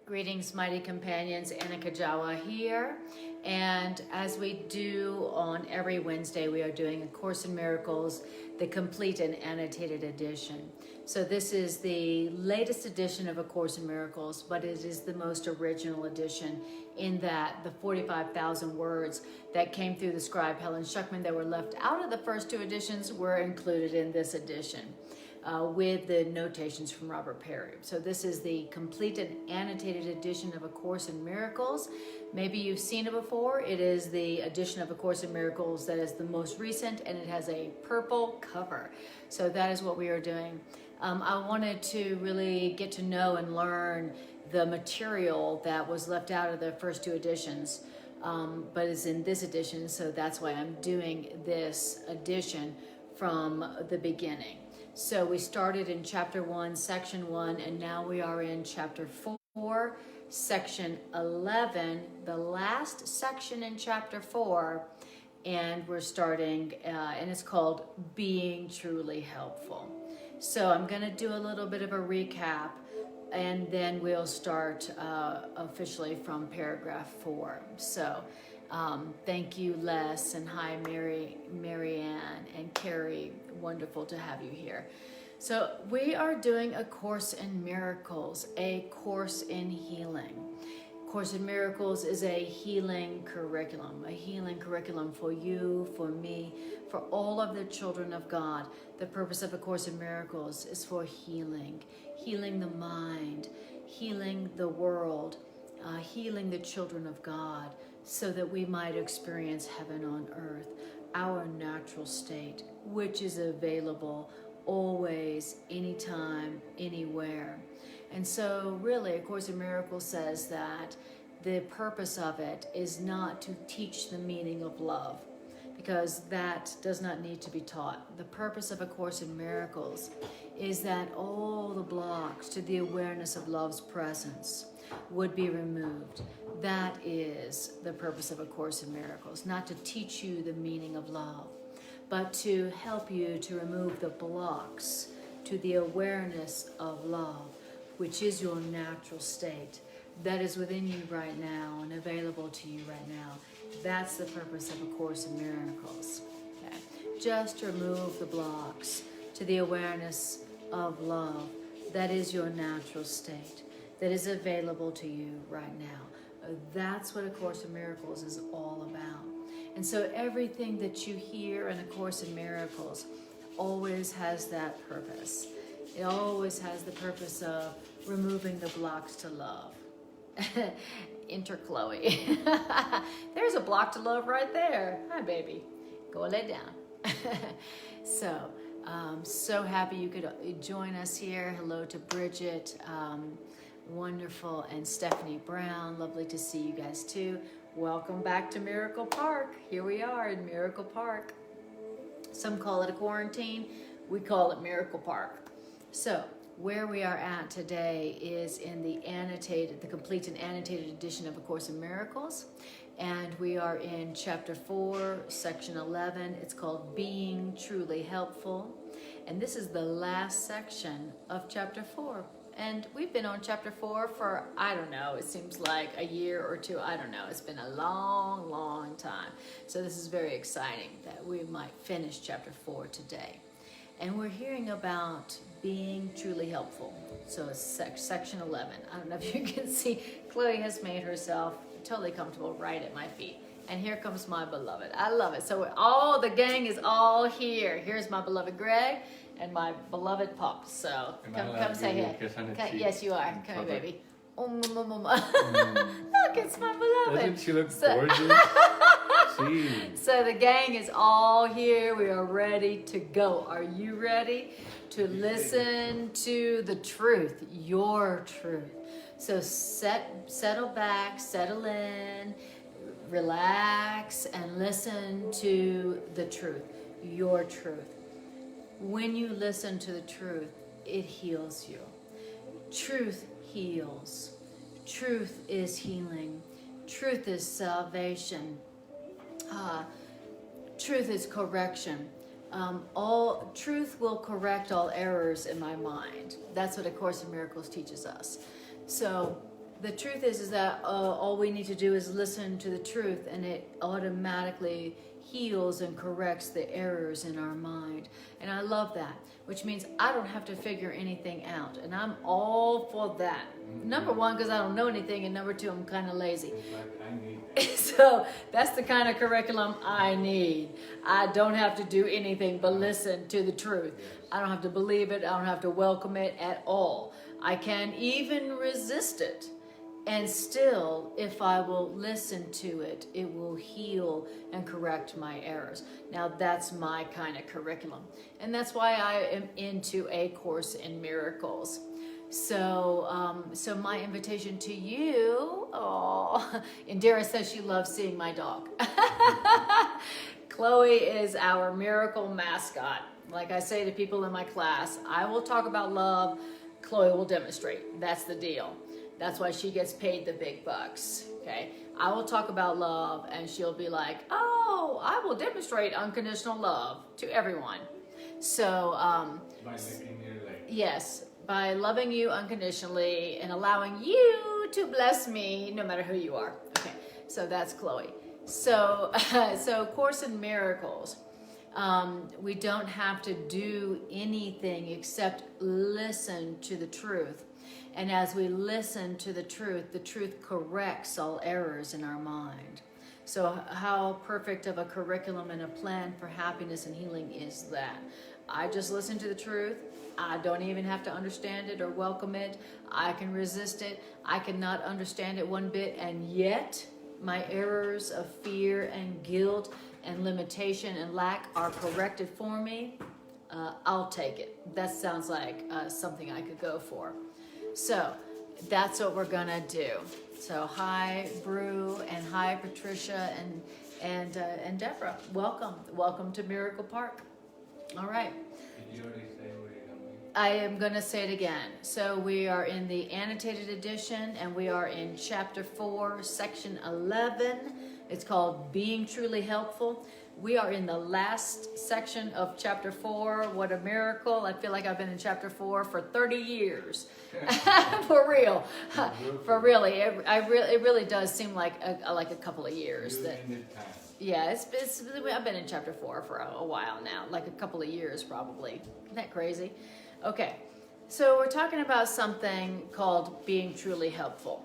Greetings, mighty companions. Anna Kujawa here. And as we do on every Wednesday, we are doing A Course in Miracles, the Complete and Annotated Edition. So this is the latest edition of A Course in Miracles, but it is the most original edition in that the 45,000 words that came through the scribe Helen Schuckman that were left out of the first two editions were included in this edition. With the notations from Robert Perry. So this is the complete and annotated edition of A Course in Miracles. Maybe you've seen it before. It is the edition of A Course in Miracles that is the most recent, and it has a purple cover. So that is what we are doing. I wanted to really get to know and learn the material that was left out of the first two editions, but is in this edition, so that's why I'm doing this edition from the beginning. So we started in chapter 1, section 1, and now we are in chapter 4, section 11, the last section in chapter 4, and we're starting, and it's called Being Truly Helpful. So I'm going to do a little bit of a recap, and then we'll start officially from paragraph 4. So thank you, Les, and hi, Marianne and Carrie. Wonderful to have you here. So we are doing A Course in Miracles, a course in healing. Course in Miracles is a healing curriculum for you, for me, for all of the children of God. The purpose of A Course in Miracles is for healing the mind, healing the world, healing the children of God, so that we might experience heaven on earth, our natural state, which is available always, anytime, anywhere. And so really, A Course in Miracles says that the purpose of it is not to teach the meaning of love, because that does not need to be taught. The purpose of A Course in Miracles is that all the blocks to the awareness of love's presence would be removed. That is the purpose of A Course in Miracles, not to teach you the meaning of love, but to help you to remove the blocks to the awareness of love, which is your natural state, that is within you right now and available to you right now. That's the purpose of A Course in Miracles. Okay? Just to remove the blocks to the awareness of love, that is your natural state, that is available to you right now. That's what A Course in Miracles is all about. And so everything that you hear in A Course in Miracles always has that purpose. It always has the purpose of removing the blocks to love. Enter Chloe. There's a block to love right there. Hi, baby. Go lay down. So happy you could join us here. Hello to Bridget. Wonderful. And Stephanie Brown. Lovely to see you guys too. Welcome back to Miracle Park. Here we are in Miracle Park. Some call it a quarantine. We call it Miracle Park. So where we are at today is in the complete and annotated edition of A Course in Miracles. And we are in chapter 4, section 11. It's called Being Truly Helpful. And this is the last section of chapter 4. And we've been on chapter 4 for, I don't know, it seems like a year or two. I don't know. It's been a long, long time. So this is very exciting that we might finish chapter 4 today. And we're hearing about being truly helpful. So it's section 11. I don't know if you can see, Chloe has made herself totally comfortable right at my feet. And here comes my beloved. I love it. So the gang is all here. Here's my beloved Greg and my beloved pup. So come say hey. Yes, you are. Come here, baby. Look, it's my beloved. Doesn't she look gorgeous? So the gang is all here. We are ready to go. Are you ready to listen to the truth, your truth? So settle back, settle in, relax, and listen to the truth, your truth. When you listen to the truth, it heals you. Truth heals. Truth is healing. Truth is salvation. Truth is correction. All truth will correct all errors in my mind. That's what A Course in Miracles teaches us. So the truth is that all we need to do is listen to the truth, and it automatically heals and corrects the errors in our mind. And I love that, which means I don't have to figure anything out, and I'm all for that. Number one, because I don't know anything, and number two, I'm kind of lazy. So that's the kind of curriculum I need. I don't have to do anything but listen to the truth. I don't have to believe it. I don't have to welcome it at all. I can even resist it. And still, if I will listen to it, it will heal and correct my errors. Now, that's my kind of curriculum. And that's why I am into A Course in Miracles. So, so my invitation to you, Indira says she loves seeing my dog. Chloe is our miracle mascot. Like I say to people in my class, I will talk about love, Chloe will demonstrate. That's the deal. That's why she gets paid the big bucks, okay? I will talk about love, and she'll be like, oh, I will demonstrate unconditional love to everyone. So, by making you like... Yes, by loving you unconditionally and allowing you to bless me no matter who you are. Okay, so that's Chloe. So, so Course in Miracles. We don't have to do anything except listen to the truth. And as we listen to the truth corrects all errors in our mind. So how perfect of a curriculum and a plan for happiness and healing is that? I just listen to the truth. I don't even have to understand it or welcome it. I can resist it. I cannot understand it one bit. And yet my errors of fear and guilt and limitation and lack are corrected for me. I'll take it. That sounds like something I could go for. So that's what we're gonna do. So hi Brew, and hi Patricia and Deborah. Welcome to Miracle Park. All right. Did you already say where you're going? I am gonna say it again. So we are in the annotated edition, and we are in chapter 4, section 11. It's called Being Truly Helpful. We are in the last section of chapter 4. What a miracle. I feel like I've been in chapter 4 for 30 years. For real. For really. It really does seem like a couple of years. Yeah, I've been in chapter 4 for a while now, like a couple of years probably. Isn't that crazy? Okay, so we're talking about something called being truly helpful.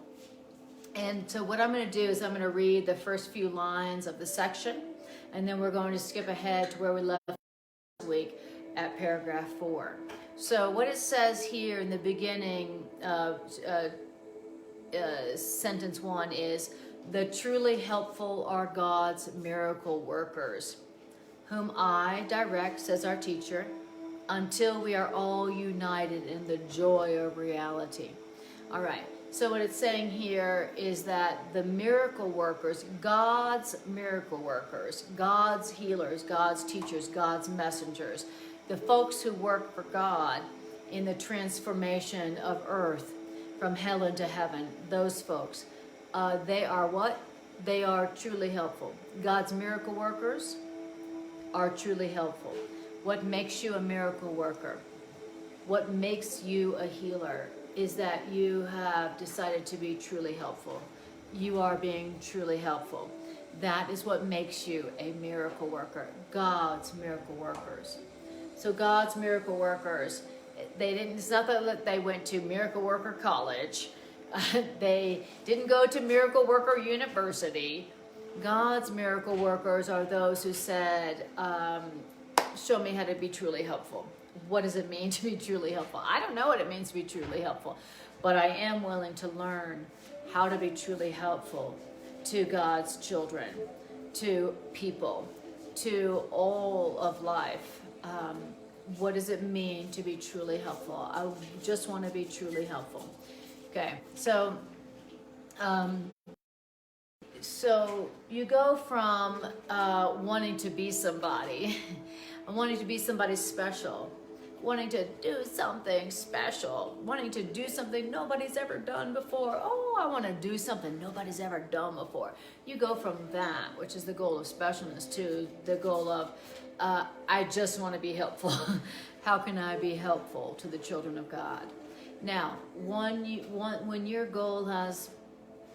And so what I'm going to do is I'm going to read the first few lines of the section, and then we're going to skip ahead to where we left last week at paragraph 4. So what it says here in the beginning, sentence 1 is, the truly helpful are God's miracle workers, whom I direct, says our teacher, until we are all united in the joy of reality. All right. So what it's saying here is that the miracle workers, God's miracle workers, God's healers, God's teachers, God's messengers, the folks who work for God in the transformation of earth from hell into heaven, those folks, they are what? They are truly helpful. God's miracle workers are truly helpful. What makes you a miracle worker? What makes you a healer is that you have decided to be truly helpful. You are being truly helpful. That is what makes you a miracle worker. God's miracle workers. So God's miracle workers, it's not that they went to Miracle Worker College. They didn't go to Miracle Worker University. God's miracle workers are those who said, show me how to be truly helpful. What does it mean to be truly helpful? I don't know what it means to be truly helpful, but I am willing to learn how to be truly helpful to God's children, to people, to all of life. What does it mean to be truly helpful? I just want to be truly helpful. Okay, so so you go from wanting to be somebody, wanting to be somebody special, wanting to do something special, wanting to do something nobody's ever done before. Oh, I want to do something nobody's ever done before. You go from that, which is the goal of specialness, to the goal of, I just want to be helpful. How can I be helpful to the children of God? Now, when your goal has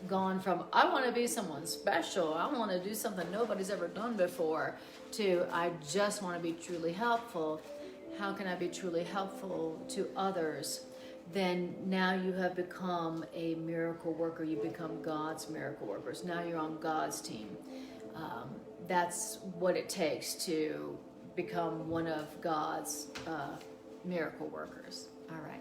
gone from, I want to be someone special, I want to do something nobody's ever done before, to I just want to be truly helpful, how can I be truly helpful to others? Then now you have become a miracle worker. You become God's miracle workers. Now you're on God's team. That's what it takes to become one of God's miracle workers. All right.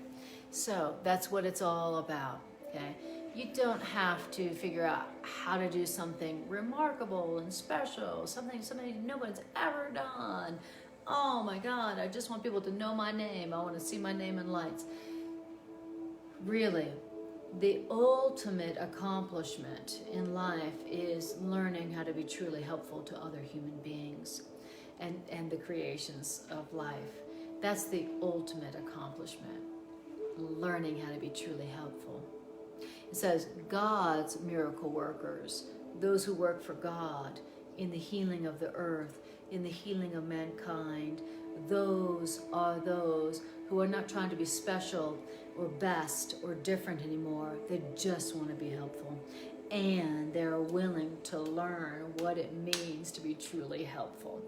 So that's what it's all about. Okay. You don't have to figure out how to do something remarkable and special, something nobody's ever done. Oh my God, I just want people to know my name. I want to see my name in lights. Really, the ultimate accomplishment in life is learning how to be truly helpful to other human beings and the creations of life. That's the ultimate accomplishment, learning how to be truly helpful. It says God's miracle workers, those who work for God in the healing of the earth, in the healing of mankind, those are those who are not trying to be special or best or different anymore. They just want to be helpful. And they're willing to learn what it means to be truly helpful.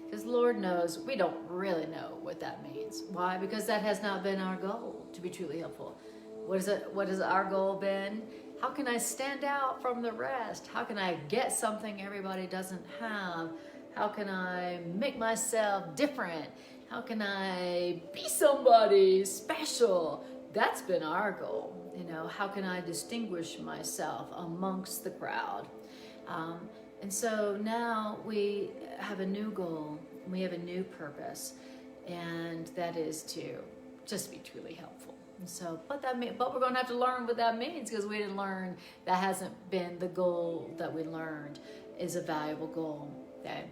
Because Lord knows we don't really know what that means. Why? Because that has not been our goal, to be truly helpful. What has our goal been? How can I stand out from the rest? How can I get something everybody doesn't have? How can I make myself different? How can I be somebody special? That's been our goal. You know, how can I distinguish myself amongst the crowd? And so now we have a new goal. We have a new purpose, and that is to just be truly helpful. And so, but we're going to have to learn what that means, because we didn't learn. That hasn't been the goal that we learned is a valuable goal. Okay,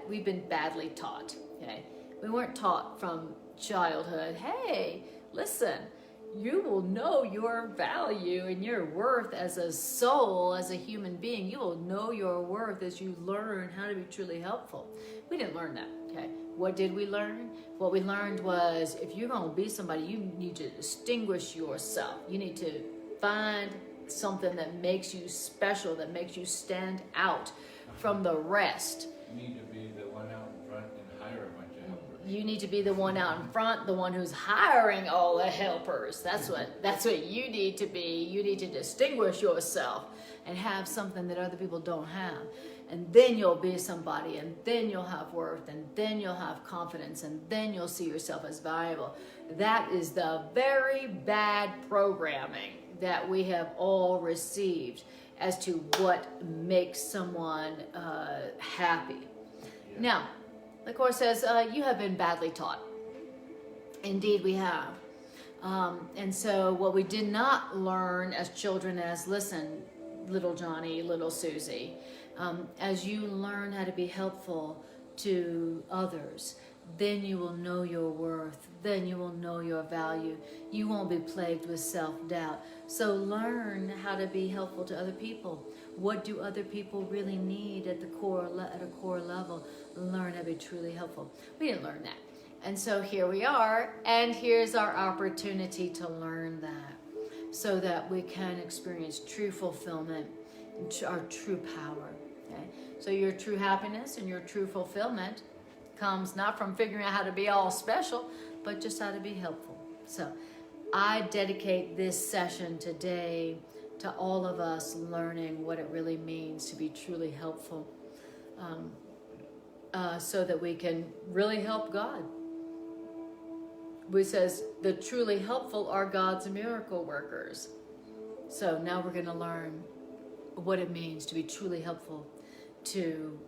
we've been badly taught. Okay, we weren't taught from childhood. Hey, listen, you will know your value and your worth as a soul, as a human being. You will know your worth as you learn how to be truly helpful. We didn't learn that. Okay, what did we learn? What we learned was, if you're going to be somebody, you need to distinguish yourself. You need to find something that makes you special, that makes you stand out from the rest. You need to be the one out in front and hire a bunch of helpers. You need to be the one out in front, the one who's hiring all the helpers. That's what you need to be. You need to distinguish yourself and have something that other people don't have. And then you'll be somebody, and then you'll have worth, and then you'll have confidence, and then you'll see yourself as valuable. That is the very bad programming that we have all received as to what makes someone happy. Yeah. Now, the Course says, you have been badly taught. Indeed, we have. And so what we did not learn as children as, listen, little Johnny, little Susie, as you learn how to be helpful to others, then you will know your worth. Then you will know your value. You won't be plagued with self-doubt. So learn how to be helpful to other people. What do other people really need at a core level? Learn how to be truly helpful. We didn't learn that. And so here we are, and here's our opportunity to learn that, so that we can experience true fulfillment, our true power. Okay? So your true happiness and your true fulfillment comes not from figuring out how to be all special, but just how to be helpful. So I dedicate this session today to all of us learning what it really means to be truly helpful, so that we can really help God. It says the truly helpful are God's miracle workers. So now we're going to learn what it means to be truly helpful to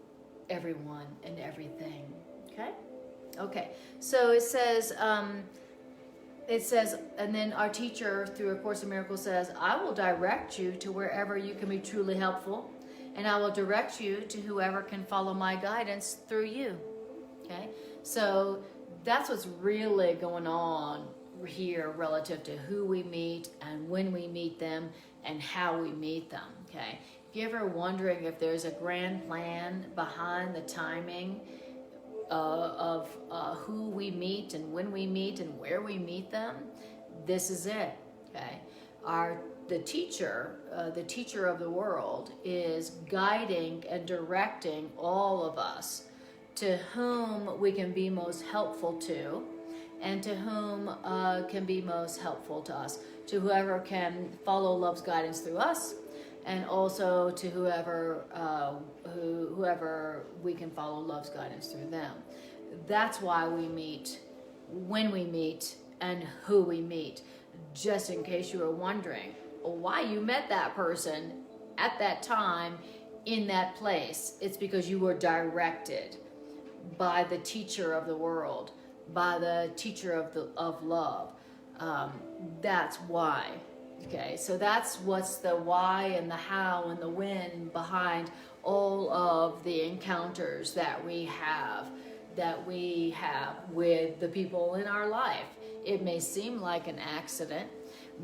everyone and everything. Okay? Okay. So it says, and then our teacher through A Course in Miracles says, I will direct you to wherever you can be truly helpful, and I will direct you to whoever can follow my guidance through you. Okay? So that's what's really going on here relative to who we meet and when we meet them and how we meet them. Okay? If you're ever wondering if there's a grand plan behind the timing of who we meet and when we meet and where we meet them, this is it. Okay, the teacher of the world is guiding and directing all of us to whom we can be most helpful to, and to whom can be most helpful to us, to whoever can follow love's guidance through us, and also to whoever we can follow love's guidance through them. That's why we meet, when we meet, and who we meet. Just in case you were wondering why you met that person at that time in that place, it's because you were directed by the teacher of the world, by the teacher of love. That's why. Okay, so that's what's the why and the how and the when behind all of the encounters that we have with the people in our life. It may seem like an accident,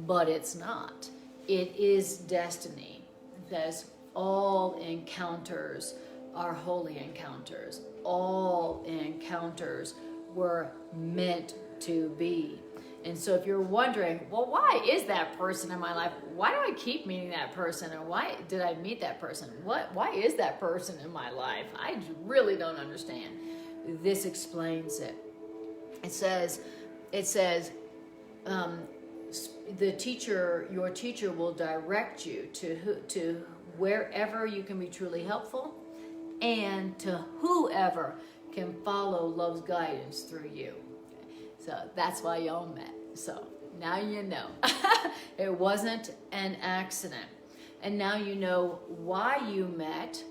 but it's not. It is destiny, because all encounters are holy encounters. All encounters were meant to be. And so if you're wondering, well, why is that person in my life? Why do I keep meeting that person? And why did I meet that person? Why is that person in my life? I really don't understand. This explains it. It says, the teacher, your teacher will direct you to wherever you can be truly helpful, and to whoever can follow love's guidance through you. So that's why y'all met. So now you know. It wasn't an accident. And now you know why you met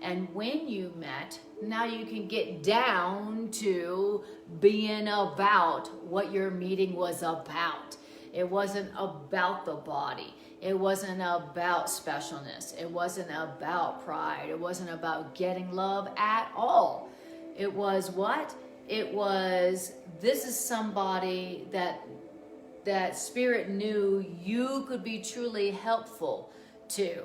and when you met. Now you can get down to being about what your meeting was about. It wasn't about the body. It wasn't about specialness. It wasn't about pride. It wasn't about getting love at all. It was what? It was, this is somebody that Spirit knew you could be truly helpful to.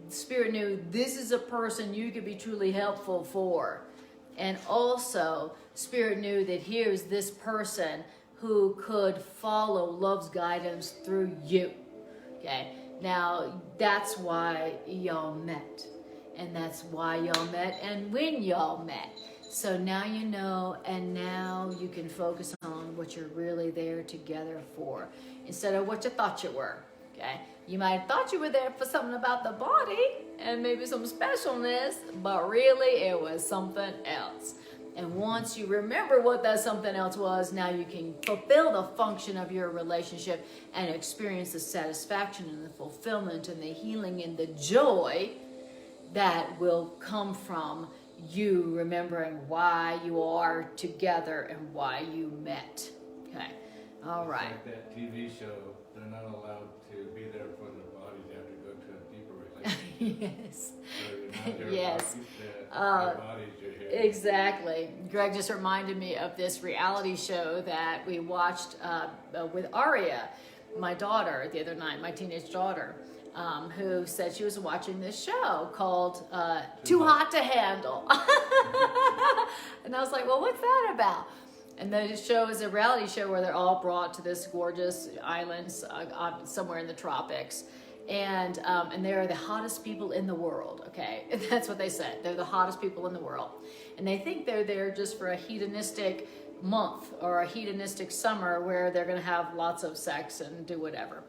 Spirit knew this is a person you could be truly helpful for. And also, Spirit knew that here's this person who could follow love's guidance through you. Okay, now that's why y'all met. And that's why y'all met and when y'all met. So now you know, and now you can focus on what you're really there together for, instead of what you thought you were. Okay, you might have thought you were there for something about the body and maybe some specialness, but really it was something else. And once you remember what that something else was, now you can fulfill the function of your relationship and experience the satisfaction and the fulfillment and the healing and the joy that will come from you remembering why you are together and why you met. Okay, all right. It's like that TV show, they're not allowed to be there for their bodies. They have to go to a deeper relationship. Yes. So you're not there Yes. about their bodies, you're here. Exactly. Greg just reminded me of this reality show that we watched with Aria, my daughter, the other night, my teenage daughter. Who said she was watching this show called Too Hot to Handle. And I was like, well, what's that about? And the show is a reality show where they're all brought to this gorgeous island somewhere in the tropics. And they're the hottest people in the world, okay? And that's what they said. They're the hottest people in the world. And they think they're there just for a hedonistic month or a hedonistic summer where they're going to have lots of sex and do whatever.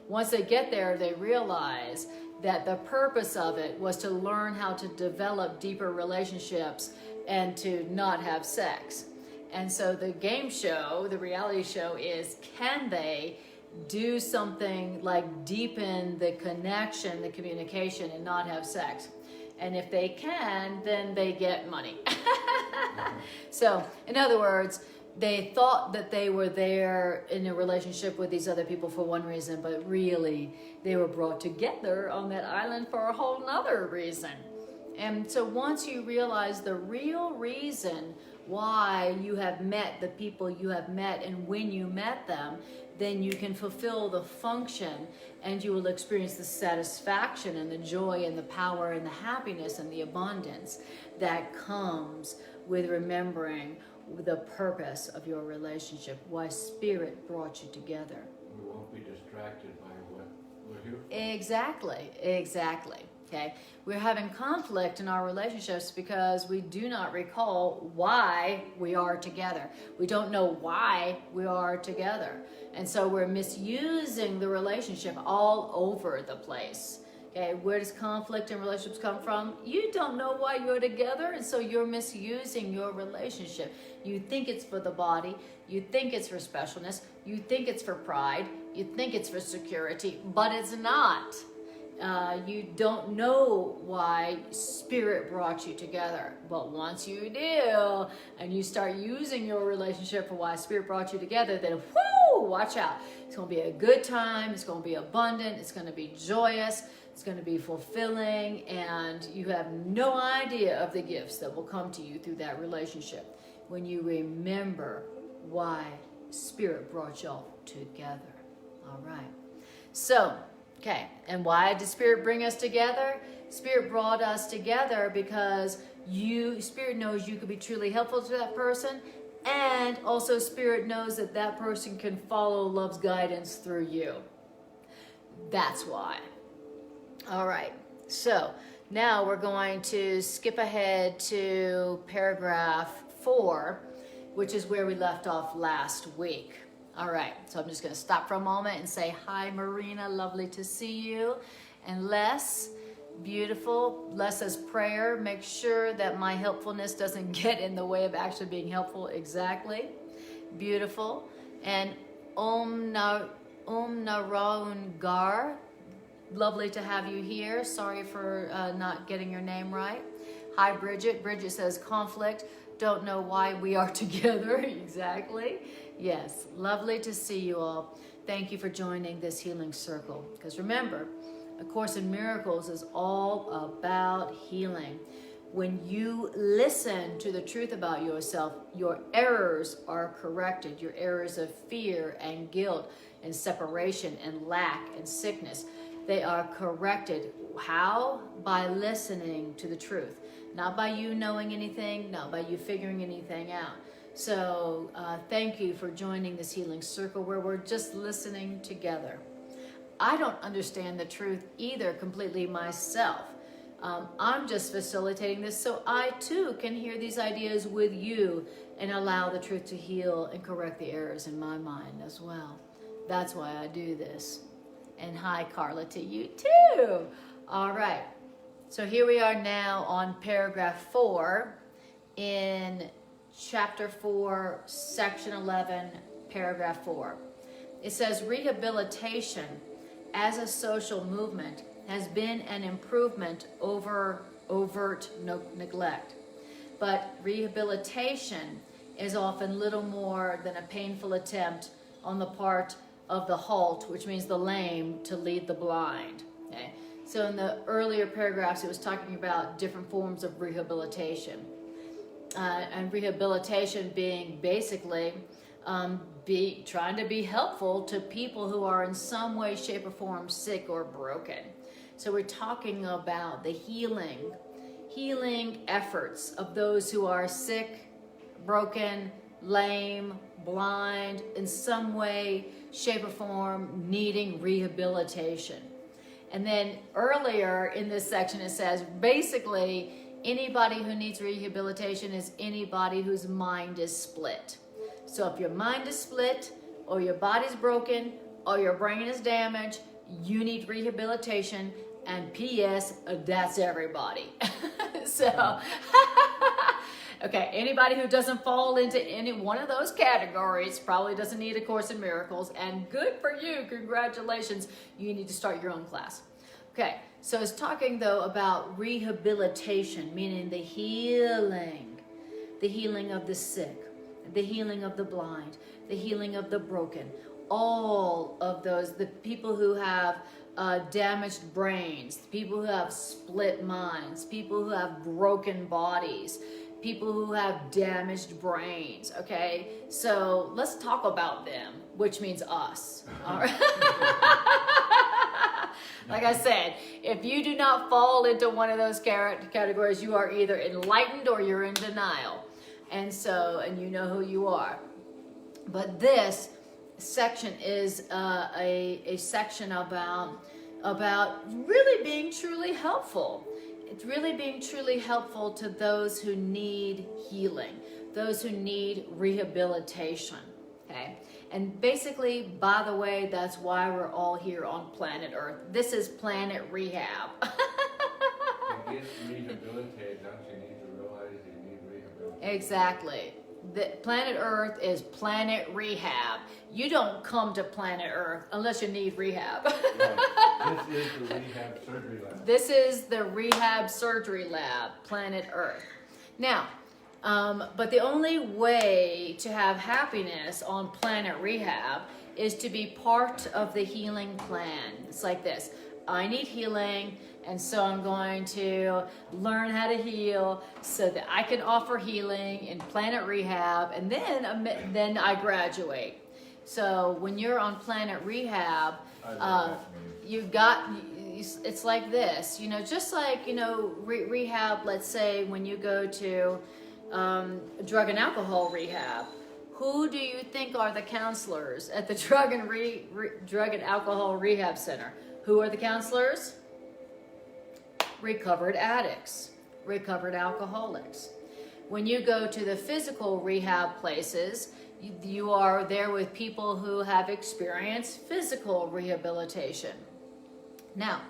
Once they get there, they realize that the purpose of it was to learn how to develop deeper relationships and to not have sex. And so the game show, the reality show is, can they do something like deepen the connection, the communication, and not have sex? And if they can, then they get money. So, in other words, they thought that they were there in a relationship with these other people for one reason, but really they were brought together on that island for a whole nother reason. And so once you realize the real reason why you have met the people you have met and when you met them, then you can fulfill the function and you will experience the satisfaction and the joy and the power and the happiness and the abundance that comes with remembering the purpose of your relationship, why Spirit brought you together. We won't be distracted by what we're here for. Exactly. Okay, we're having conflict in our relationships because we do not recall why we are together. We don't know why we are together. And so we're misusing the relationship all over the place. Okay, where does conflict in relationships come from? You don't know why you're together, and so you're misusing your relationship. You think it's for the body, you think it's for specialness, you think it's for pride, you think it's for security, but it's not. You don't know why Spirit brought you together. But once you do, and you start using your relationship for why Spirit brought you together, then whoo, watch out. It's going to be a good time. It's going to be abundant. It's going to be joyous. It's going to be fulfilling. And you have no idea of the gifts that will come to you through that relationship when you remember why Spirit brought y'all together. All right. So, okay, and why did Spirit bring us together? Spirit brought us together because Spirit knows you could be truly helpful to that person, and also Spirit knows that that person can follow love's guidance through you. That's why. All right, so now we're going to skip ahead to paragraph 4, which is where we left off last week. All right, so I'm just going to stop for a moment and say, hi, Marina, lovely to see you. And Les, beautiful. Les says prayer. Make sure that my helpfulness doesn't get in the way of actually being helpful. Exactly. Beautiful. And Naraungar, lovely to have you here. Sorry for not getting your name right. Hi, Bridget. Bridget says conflict. Don't know why we are together. Exactly. Yes, lovely to see you all. Thank you for joining this healing circle. Because remember, A Course in Miracles is all about healing. When you listen to the truth about yourself, your errors are corrected. Your errors of fear and guilt and separation and lack and sickness, they are corrected. How? By listening to the truth. Not by you knowing anything, not by you figuring anything out. So thank you for joining this healing circle where we're just listening together. I don't understand the truth either completely myself. I'm just facilitating this so I too can hear these ideas with you and allow the truth to heal and correct the errors in my mind as well. That's why I do this. And hi, Carla, to you too. All right. So here we are now on paragraph 4 in chapter 4, section 11, paragraph 4. It says, rehabilitation as a social movement has been an improvement over overt neglect. But rehabilitation is often little more than a painful attempt on the part of the halt, which means the lame, to lead the blind. Okay? So in the earlier paragraphs, it was talking about different forms of rehabilitation. And rehabilitation being basically trying to be helpful to people who are in some way, shape, or form sick or broken. So we're talking about the healing efforts of those who are sick, broken, lame, blind, in some way, shape, or form, needing rehabilitation. And then earlier in this section, it says basically anybody who needs rehabilitation is anybody whose mind is split. So if your mind is split, or your body's broken, or your brain is damaged, you need rehabilitation. And P.S., that's everybody. So, okay, anybody who doesn't fall into any one of those categories probably doesn't need A Course in Miracles. And good for you, congratulations. You need to start your own class. Okay, so it's talking though about rehabilitation, meaning the healing of the sick, the healing of the blind, the healing of the broken, all of those, the people who have damaged brains, people who have split minds, people who have broken bodies, people who have damaged brains, okay? So let's talk about them, which means us. All right? Like I said, if you do not fall into one of those categories, you are either enlightened or you're in denial. And you know who you are. But this section is a section about really being truly helpful. It's really being truly helpful to those who need healing, those who need rehabilitation. Okay? And basically, by the way, that's why we're all here on planet Earth. This is planet rehab. To get rehabilitated, don't you need to realize you need rehabilitation? Exactly. The planet Earth is planet rehab. You don't come to planet Earth unless you need rehab. Right. This is the rehab surgery lab. This is the rehab surgery lab, planet Earth. Now, but the only way to have happiness on planet rehab is to be part of the healing plan. It's like this. I need healing, and so I'm going to learn how to heal so that I can offer healing in planet rehab, and then I graduate. So when you're on planet rehab, it's like this, just like, rehab, let's say when you go to drug and alcohol rehab, who do you think are the counselors at the drug and alcohol rehab center? Who are the counselors? Recovered addicts, recovered alcoholics. When you go to the physical rehab places, you are there with people who have experienced physical rehabilitation. Now,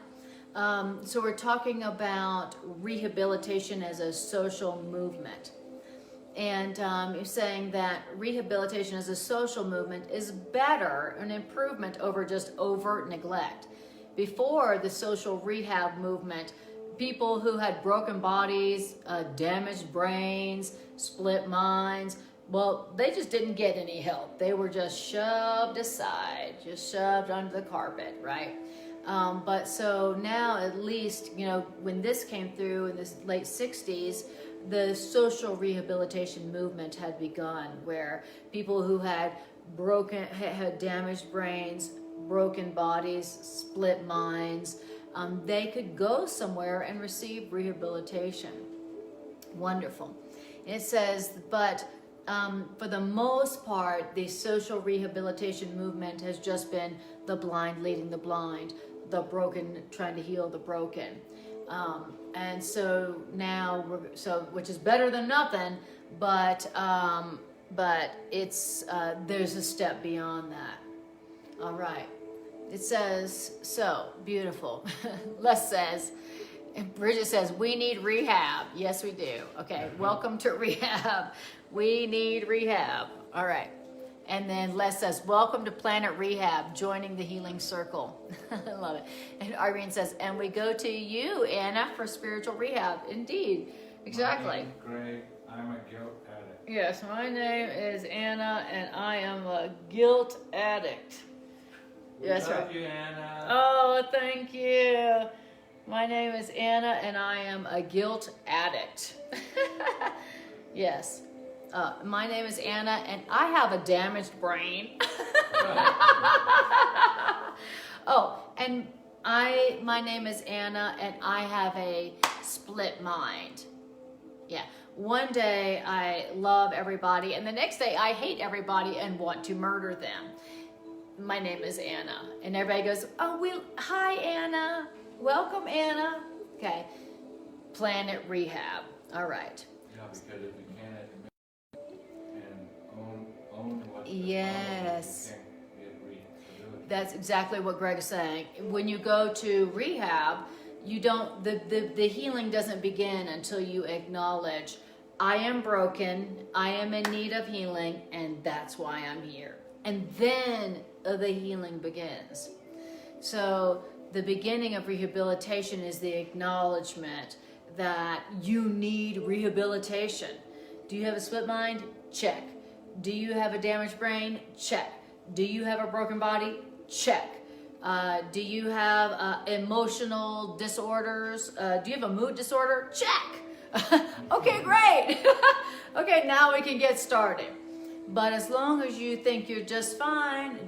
so we're talking about rehabilitation as a social movement. And you're saying that rehabilitation as a social movement is better, an improvement over just overt neglect. Before the social rehab movement, people who had broken bodies, damaged brains, split minds, well, they just didn't get any help. They were just shoved aside, just shoved under the carpet, right? But so now at least, when this came through in the late 60s, the social rehabilitation movement had begun, where people who had damaged brains, broken bodies, split minds, they could go somewhere and receive rehabilitation. Wonderful. It says, but for the most part, the social rehabilitation movement has just been the blind leading the blind, the broken trying to heal the broken. And so now which is better than nothing, but it's there's a step beyond that. All right. It says, so beautiful. Les says, and Bridget says, we need rehab. Yes, we do. Okay, welcome to rehab. We need rehab. All right. And then Les says, welcome to Planet Rehab, joining the healing circle. I love it. And Irene says, and we go to you, Anna, for spiritual rehab. Indeed. Exactly. My name is Greg. I'm a guilt addict. Yes, my name is Anna, and I am a guilt addict. Yes, Love you, Anna. Oh, thank you. My name is Anna, and I am a guilt addict. Yes. My name is Anna, and I have a damaged brain. Oh, and my name is Anna, and I have a split mind. Yeah. One day I love everybody, and the next day I hate everybody and want to murder them. My name is Anna. And everybody goes, oh, hi, Anna. Welcome, Anna. Okay. Planet Rehab. All right. Yeah, because if you can't admit and own what's yes. the problem, you can't get rehabilitated. That's exactly what Greg is saying. When you go to rehab, you don't, the healing doesn't begin until you acknowledge, I am broken, I am in need of healing, and that's why I'm here. And then the healing begins. So the beginning of rehabilitation is the acknowledgement that you need rehabilitation. Do you have a split mind? Check. Do you have a damaged brain? Check. Do you have a broken body? Check. Do you have emotional disorders? Do you have a mood disorder? Check. Okay, great. Okay, now we can get started. But as long as you think you're just fine,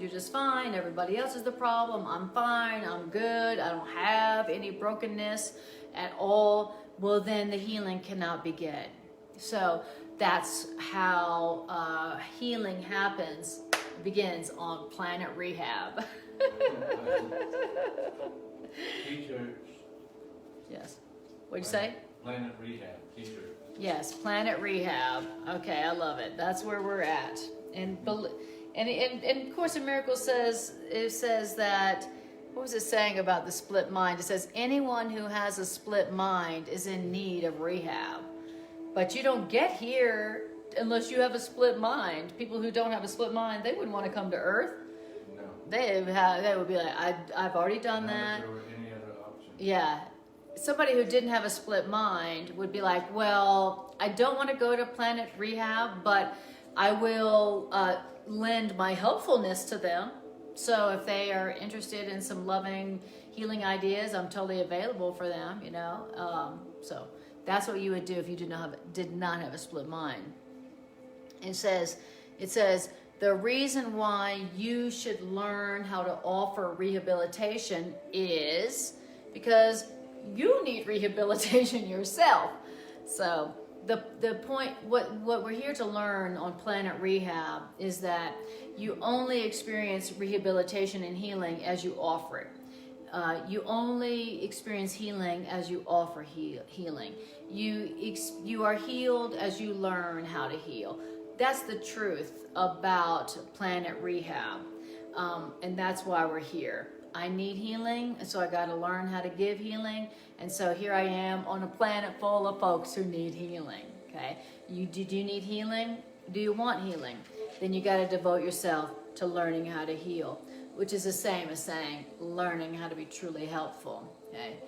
everybody else is the problem, I'm fine, I'm good, I don't have any brokenness at all, well then the healing cannot begin. So that's how healing begins on Planet Rehab. T-shirts. Yes. What'd you say? Planet Rehab T-shirts. Yes, Planet Rehab. Okay, I love it. That's where we're at. And Course in Miracles says that, what was it saying about the split mind? It says anyone who has a split mind is in need of rehab. But you don't get here unless you have a split mind. People who don't have a split mind, they wouldn't want to come to Earth. No. They would be like, I've already done that. If there were any other option. Yeah. Somebody who didn't have a split mind would be like, well, I don't want to go to Planet Rehab, but I will lend my helpfulness to them. So if they are interested in some loving, healing ideas, I'm totally available for them, you know. So that's what you would do if you did not have a split mind. It says, the reason why you should learn how to offer rehabilitation is because you need rehabilitation yourself. So the point, what we're here to learn on Planet Rehab is that you only experience rehabilitation and healing as you offer it. You only experience healing as you offer healing. You are healed as you learn how to heal. That's the truth about Planet Rehab, and that's why we're here. I need healing, and so I got to learn how to give healing. And so here I am on a planet full of folks who need healing. Okay, do you need healing? Do you want healing? Then you got to devote yourself to learning how to heal, which is the same as saying learning how to be truly helpful. Okay,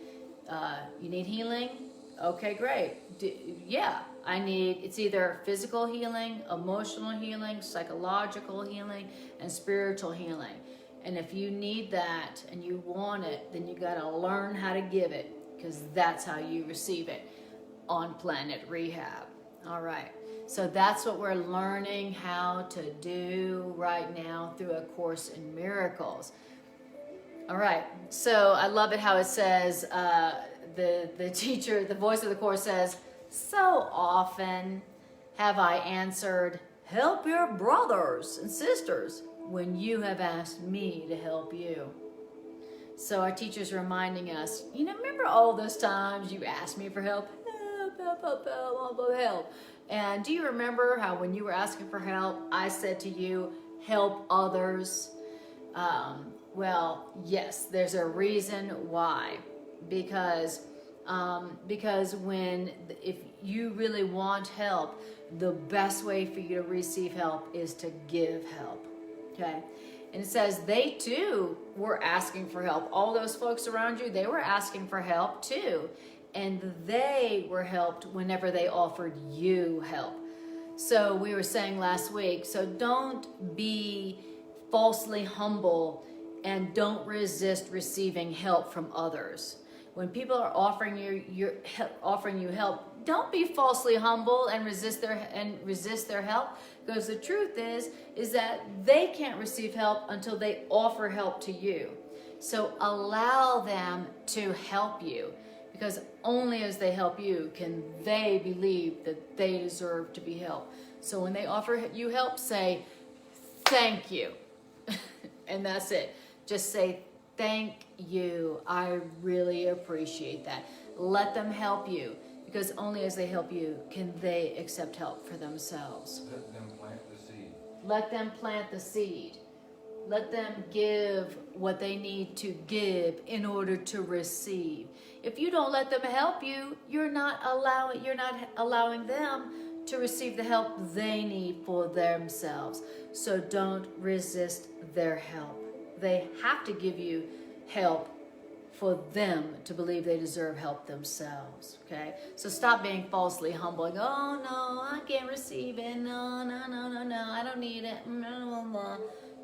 you need healing? Okay, great. It's either physical healing, emotional healing, psychological healing, and spiritual healing. And if you need that and you want it, then you got to learn how to give it, because that's how you receive it on Planet Rehab. All right. So that's what we're learning how to do right now through A Course in Miracles. All right. So I love it how it says, the teacher, the voice of the Course says, so often have I answered, help your brothers and sisters, when you have asked me to help you. So our teacher's reminding us, remember all those times you asked me for help? Help. And do you remember how when you were asking for help, I said to you, help others? Well, yes, there's a reason why. Because if you really want help, the best way for you to receive help is to give help. Okay, and it says they too were asking for help. All those folks around you, they were asking for help too. And they were helped whenever they offered you help. So we were saying last week, so don't be falsely humble and don't resist receiving help from others. When people are offering you help, don't be falsely humble and resist their help, because the truth is that they can't receive help until they offer help to you. So allow them to help you, because only as they help you can they believe that they deserve to be helped. So when they offer you help, say thank you. And that's it. Just say thank you. I really appreciate that. Let them help you, because only as they help you can they accept help for themselves. Let them plant the seed. Let them plant the seed. Let them give what they need to give in order to receive. If you don't let them help you, you're not allowing them to receive the help they need for themselves. So don't resist their help. They have to give you help for them to believe they deserve help themselves. Okay? So stop being falsely humble. Like, oh no, I can't receive it. No, I don't need it.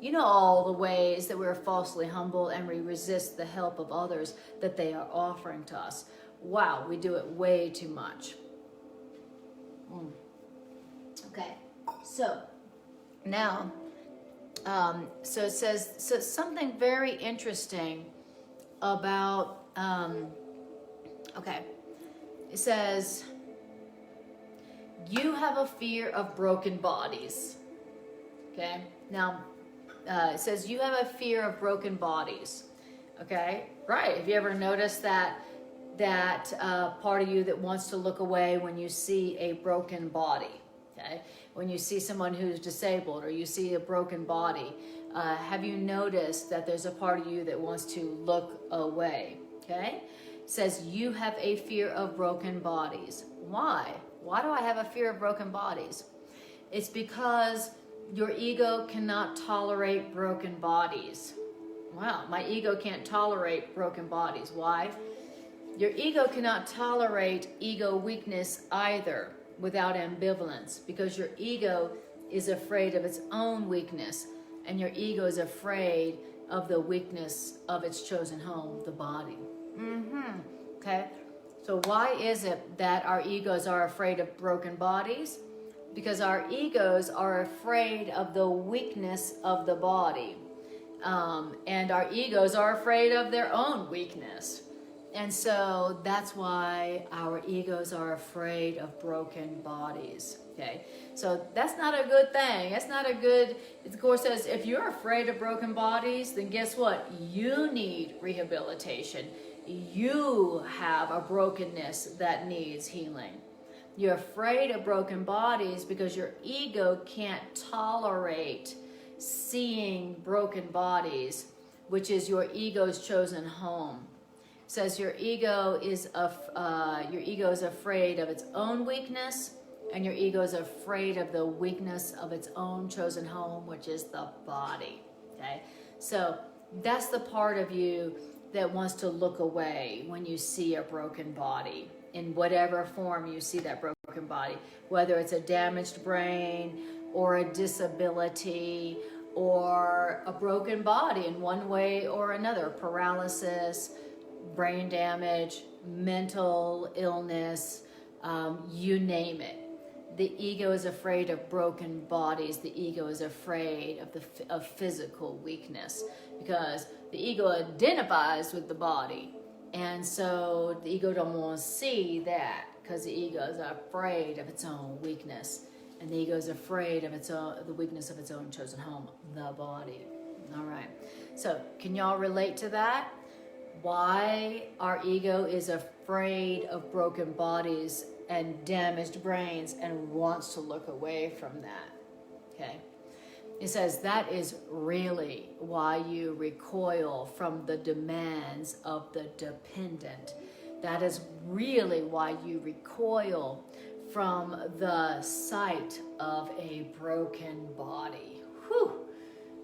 You know all the ways that we're falsely humble and we resist the help of others that they are offering to us. Wow, we do it way too much. Okay, so now, so it says something very interesting about, it says, you have a fear of broken bodies. Okay, now it says you have a fear of broken bodies. Okay, right. Have you ever noticed that part of you that wants to look away when you see a broken body? Okay, when you see someone who's disabled or you see a broken body, have you noticed that there's a part of you that wants to look away? Okay, it says you have a fear of broken bodies. Why? Why do I have a fear of broken bodies? It's because your ego cannot tolerate broken bodies. Wow, my ego can't tolerate broken bodies. Why? Your ego cannot tolerate ego weakness either without ambivalence, because your ego is afraid of its own weakness, and your ego is afraid of the weakness of its chosen home, the body. Okay, so why is it that our egos are afraid of broken bodies? Because our egos are afraid of the weakness of the body. And our egos are afraid of their own weakness. And so that's why our egos are afraid of broken bodies. Okay, so that's not a good thing. That's not a good, the Course says if you're afraid of broken bodies, then guess what? You need rehabilitation. You have a brokenness that needs healing. You're afraid of broken bodies because your ego can't tolerate seeing broken bodies, which is your ego's chosen home. It says your ego is afraid of its own weakness, and your ego is afraid of the weakness of its own chosen home, which is the body. Okay, so that's the part of you that wants to look away when you see a broken body, in whatever form you see that broken body, whether it's a damaged brain or a disability or a broken body in one way or another, paralysis, brain damage, mental illness, you name it. The ego is afraid of broken bodies. The ego is afraid of physical weakness, because the ego identifies with the body. And so the ego don't want to see that, because the ego is afraid of its own weakness. And the ego is afraid of the weakness of its own chosen home, the body. All right. So can y'all relate to that? Why our ego is afraid of broken bodies and damaged brains and wants to look away from that. Okay. It says that is really why you recoil from the demands of the dependent. That is really why you recoil from the sight of a broken body. Whew.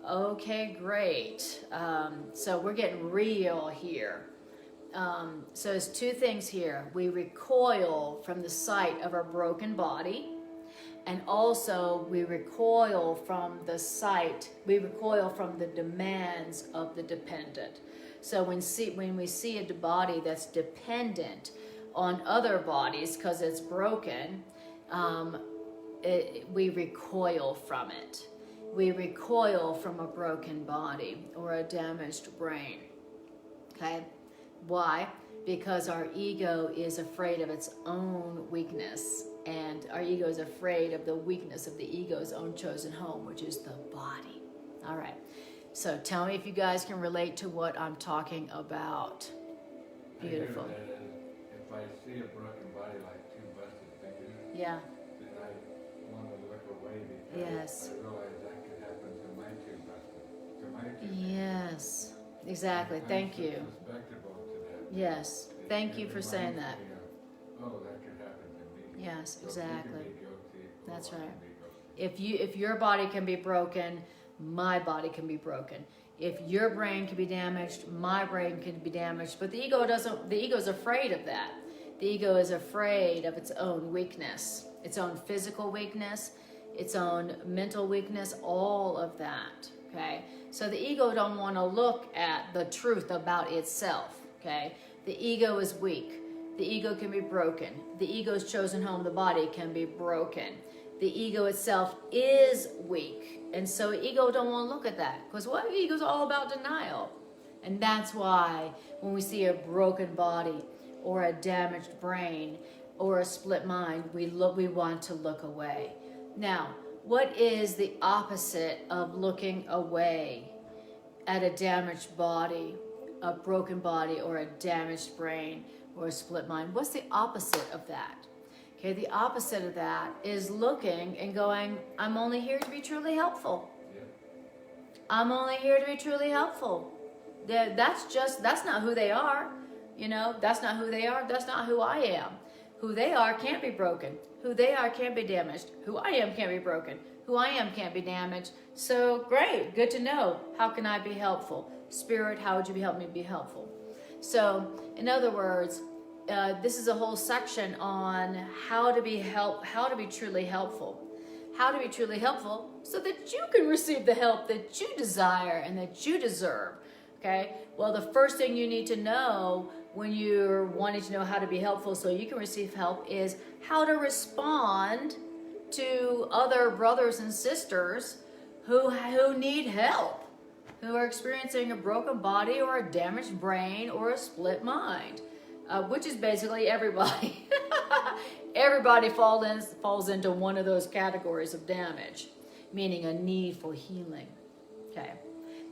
Okay, great. So we're getting real here. So there's two things here. We recoil from the sight of our broken body, and also we recoil from the demands of the dependent. So when we see a body that's dependent on other bodies because it's broken, we recoil from it. We recoil from a broken body or a damaged brain. Okay? Why? Because our ego is afraid of its own weakness, and our ego is afraid of the weakness of the ego's own chosen home, which is the body. All right. So tell me if you guys can relate to what I'm talking about. Beautiful. I hear that if I see a broken body like two busted fingers, Yeah. then I want to look away because Yes. I realize that could happen to my two busted, to my two fingers. Yes. Exactly. Thank you. Susceptible to that. Yes. Thank you It for saying reminds that. me of, oh, that could happen to me. Yes, So exactly. you can be guilty, or That's I can right. be guilty. If your body can be broken, my body can be broken. If your brain can be damaged, my brain can be damaged. But the ego is afraid of that. The ego is afraid of its own weakness, its own physical weakness, its own mental weakness, all of that. Okay? So the ego don't want to look at the truth about itself. Okay? The ego is weak. The ego can be broken. The ego's chosen home, the body, can be broken. The ego itself is weak. And so ego don't want to look at that, because what ego's all about denial. And that's why when we see a broken body or a damaged brain or a split mind, we want to look away. Now, what is the opposite of looking away at a damaged body, a broken body, or a damaged brain, or a split mind? What's the opposite of that? Okay, the opposite of that is looking and going, I'm only here to be truly helpful. I'm only here to be truly helpful. That's not who they are. You know, that's not who they are. That's not who I am. Who they are can't be broken. Who they are can't be damaged. Who I am can't be broken. Who I am can't be damaged. So great, good to know. How can I be helpful? Spirit, how would you help me be helpful? So, in other words, this is a whole section on how to be truly helpful. How to be truly helpful so that you can receive the help that you desire and that you deserve. Okay? Well, the first thing you need to know when you're wanting to know how to be helpful so you can receive help is how to respond to other brothers and sisters who need help, who are experiencing a broken body or a damaged brain or a split mind, which is basically everybody. Everybody falls into one of those categories of damage, meaning a need for healing. Okay,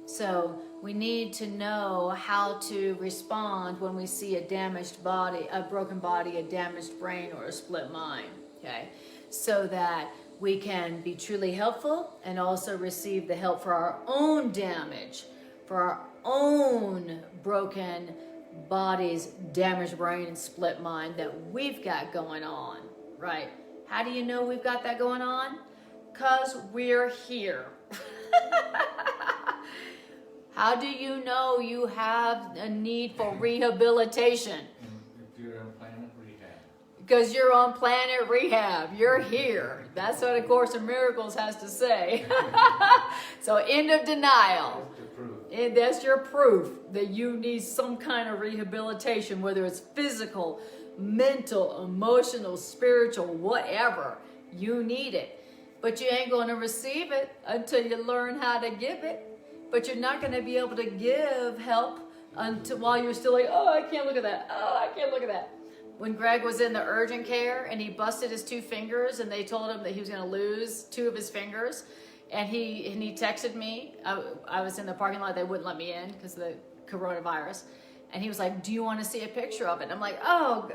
so we need to know how to respond when we see a damaged body, a broken body, a damaged brain, or a split mind. Okay, so that we can be truly helpful and also receive the help for our own damage, for our own broken bodies, damaged brain, and split mind that we've got going on, right? How do you know we've got that going on? Because we're here. How do you know you have a need for rehabilitation? If you're on planet rehab. Because you're on planet rehab. You're here. That's what A Course in Miracles has to say. So end of denial. And that's your proof that you need some kind of rehabilitation, whether it's physical, mental, emotional, spiritual, whatever. You need it. But you ain't going to receive it until you learn how to give it. But you're not going to be able to give help until while you're still like, oh, I can't look at that. Oh, I can't look at that. When Greg was in the urgent care and he busted his 2 fingers and they told him that he was going to lose 2 of his fingers, and he texted me. I was in the parking lot. They wouldn't let me in because of the coronavirus. And he was like, do you want to see a picture of it? And I'm like, oh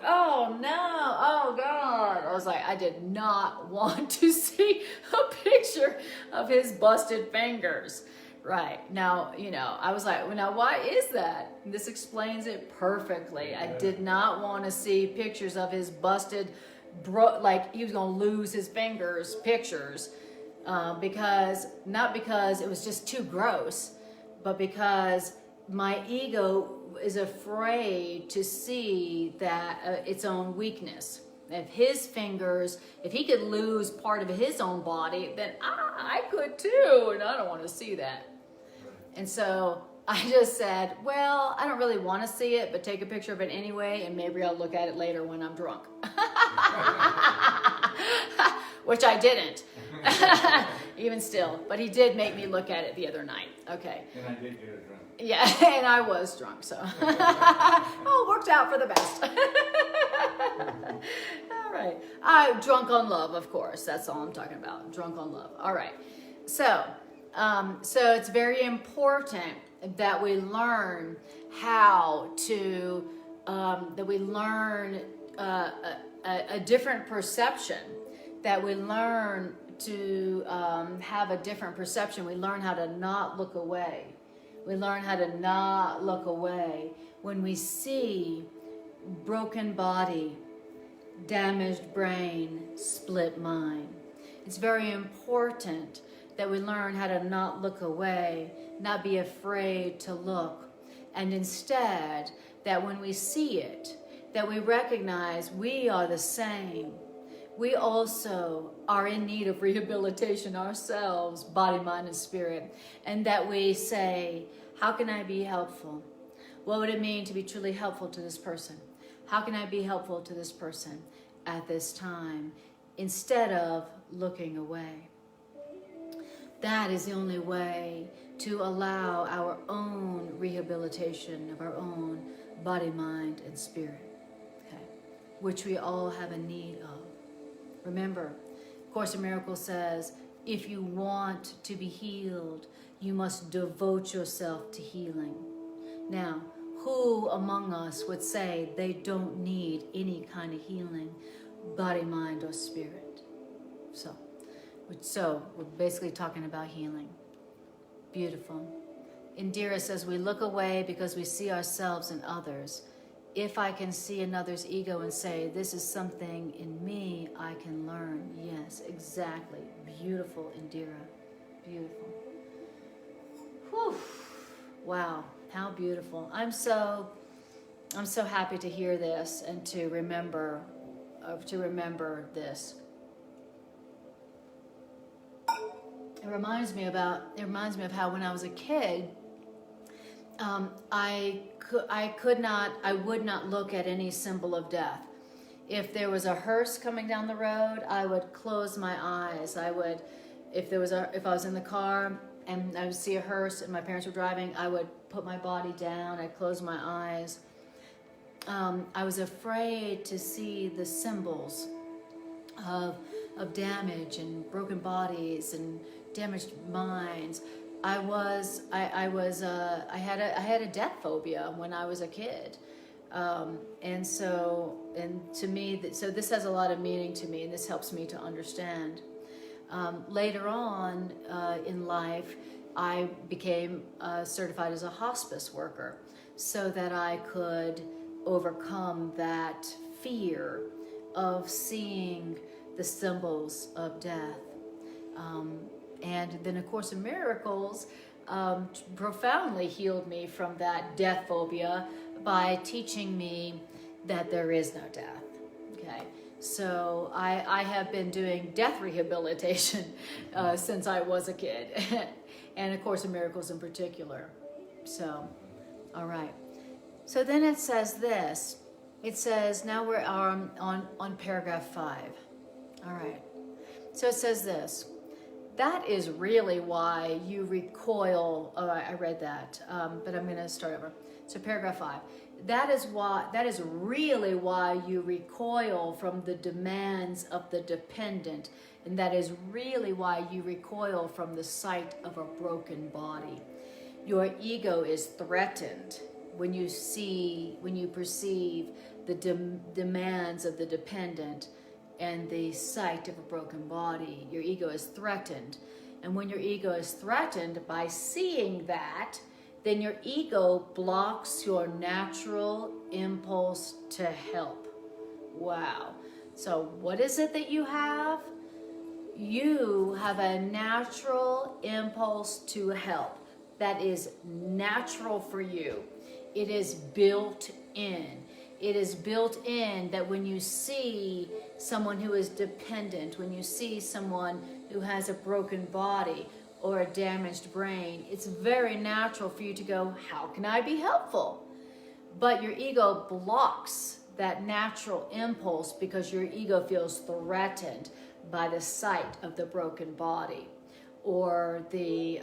no, oh God. I was like, I did not want to see a picture of his busted fingers. Right. Now, you know, I was like, well, now why is that? And this explains it perfectly. I did not want to see pictures of his busted, like he was going to lose his fingers pictures. Not because it was just too gross, but because my ego is afraid to see that its own weakness. If his fingers, if he could lose part of his own body, then I could too, and I don't want to see that. And so I just said, well, I don't really want to see it, but take a picture of it anyway, and maybe I'll look at it later when I'm drunk. Which I didn't, even still. But he did make me look at it the other night. Okay. And I did get it drunk. Yeah, and I was drunk, so. Oh, worked out for the best. All right. I'm drunk on love, of course. That's all I'm talking about. Drunk on love. All right. So it's very important that we learn how to, that we learn a different perception, that we learn to have a different perception. We learn how to not look away. We learn how to not look away when we see broken body, damaged brain, split mind. It's very important that we learn how to not look away, not be afraid to look, and instead that when we see it, that we recognize we are the same. We also are in need of rehabilitation ourselves, body, mind, and spirit. And that we say, how can I be helpful? What would it mean to be truly helpful to this person? How can I be helpful to this person at this time? Instead of looking away. That is the only way to allow our own rehabilitation of our own body, mind, and spirit. Okay. which we all have a need of. Remember, Course in Miracles says, if you want to be healed, you must devote yourself to healing. Now, who among us would say they don't need any kind of healing, body, mind, or spirit? So we're basically talking about healing. Beautiful. Indira says, we look away because we see ourselves in others. If I can see another's ego and say, this is something in me I can learn. Yes, exactly. Beautiful, Indira. Beautiful. Whew. Wow, how beautiful. I'm so happy to hear this and to remember this. It reminds me of how when I was a kid, I would not look at any symbol of death. If there was a hearse coming down the road, I would close my eyes. If I was in the car and I would see a hearse and my parents were driving, I would put my body down. I'd close my eyes. I was afraid to see the symbols of damage and broken bodies and damaged minds. I had a death phobia when I was a kid, and to me, so this has a lot of meaning to me, and this helps me to understand. Later on in life, I became certified as a hospice worker, so that I could overcome that fear of seeing the symbols of death. And then A Course in Miracles profoundly healed me from that death phobia by teaching me that there is no death. Okay, so I have been doing death rehabilitation since I was a kid, and A Course in Miracles in particular. So, all right. So then it says this. It says, now we're on paragraph 5. All right. So it says this. That is really why you recoil. Oh, I read that, but I'm going to start over. So paragraph 5. That is really why you recoil from the demands of the dependent, and that is really why you recoil from the sight of a broken body. Your ego is threatened when you perceive the demands of the dependent and the sight of a broken body. Your ego is threatened. And when your ego is threatened by seeing that, then your ego blocks your natural impulse to help. Wow. So what is it that you have? You have a natural impulse to help. That is natural for you. It is built in. It is built in that when you see someone who is dependent, when you see someone who has a broken body or a damaged brain, it's very natural for you to go, how can I be helpful? But your ego blocks that natural impulse because your ego feels threatened by the sight of the broken body or the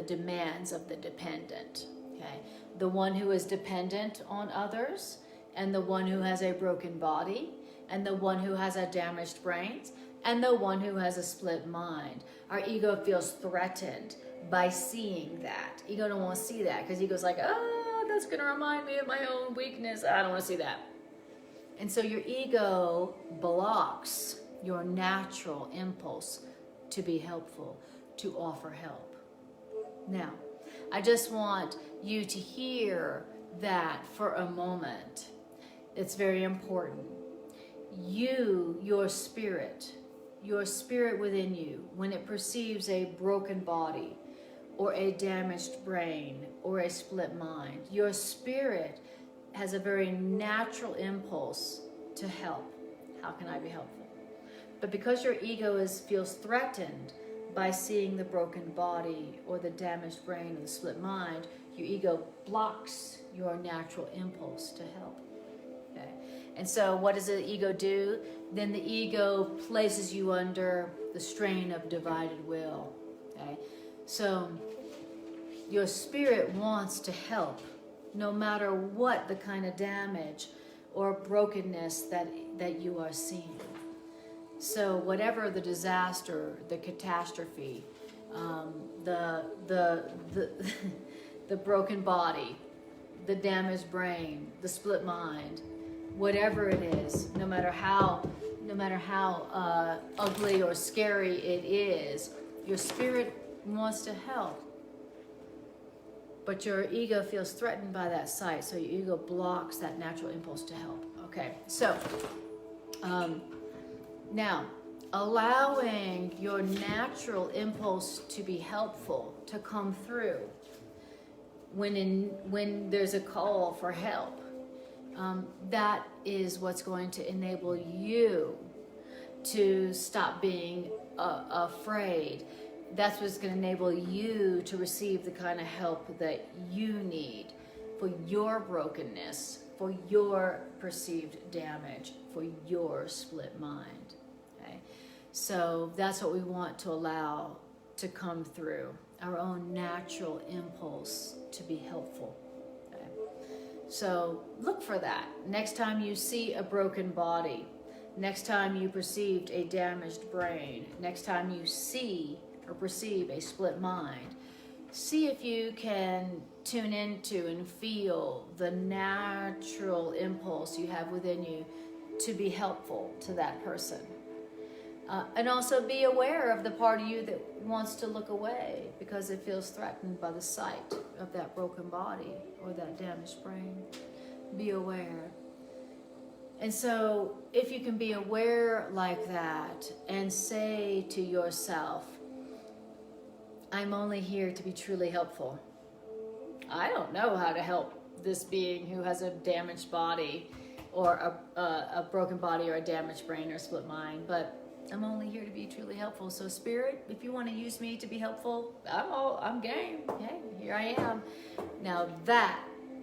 demands of the dependent. Okay, the one who is dependent on others, and the one who has a broken body, and the one who has a damaged brain, and the one who has a split mind. Our ego feels threatened by seeing that. Ego don't want to see that because ego's like, oh, that's going to remind me of my own weakness. I don't want to see that. And so your ego blocks your natural impulse to be helpful, to offer help. Now, I just want you to hear that for a moment. It's very important. Your spirit within you, when it perceives a broken body or a damaged brain or a split mind, your spirit has a very natural impulse to help. How can I be helpful? But because your ego feels threatened by seeing the broken body or the damaged brain or the split mind, your ego blocks your natural impulse to help. Okay. And so what does the ego do? Then the ego places you under the strain of divided will. Okay. So your spirit wants to help no matter what the kind of damage or brokenness that you are seeing. So whatever the disaster, the catastrophe, the the broken body, the damaged brain, the split mind, whatever it is, no matter how ugly or scary it is, your spirit wants to help. But your ego feels threatened by that sight, so your ego blocks that natural impulse to help. Okay, so now allowing your natural impulse to be helpful to come through when there's a call for help, that is what's going to enable you to stop being afraid. That's what's going to enable you to receive the kind of help that you need for your brokenness, for your perceived damage, for your split mind. Okay? So that's what we want to allow to come through, our own natural impulse to be helpful. Okay? So look for that. Next time you see a broken body, next time you perceived a damaged brain, next time you see or perceive a split mind, see if you can tune into and feel the natural impulse you have within you to be helpful to that person. And also be aware of the part of you that wants to look away because it feels threatened by the sight of that broken body or that damaged brain. Be aware. And so if you can be aware like that and say to yourself, I'm only here to be truly helpful. I don't know how to help this being who has a damaged body or a broken body or a damaged brain or split mind, but I'm only here to be truly helpful. So Spirit, if you want to use me to be helpful, I'm game. Hey, here I am. Now that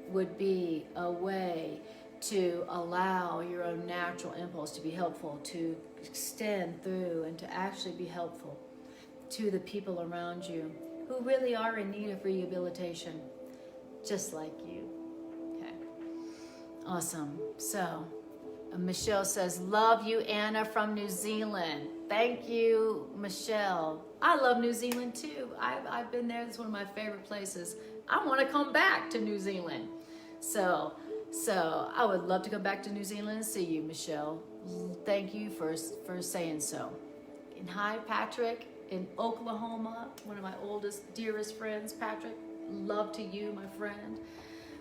would be a way to allow your own natural impulse to be helpful, to extend through and to actually be helpful to the people around you who really are in need of rehabilitation, just like you. Okay, awesome. So Michelle says, love you, Anna from New Zealand. Thank you, Michelle. I love New Zealand too. I've been there. It's one of my favorite places. I want to come back to New Zealand. So I would love to go back to New Zealand and see you, Michelle. Thank you for saying so. And hi, Patrick in Oklahoma, one of my oldest, dearest friends. Patrick, love to you, my friend.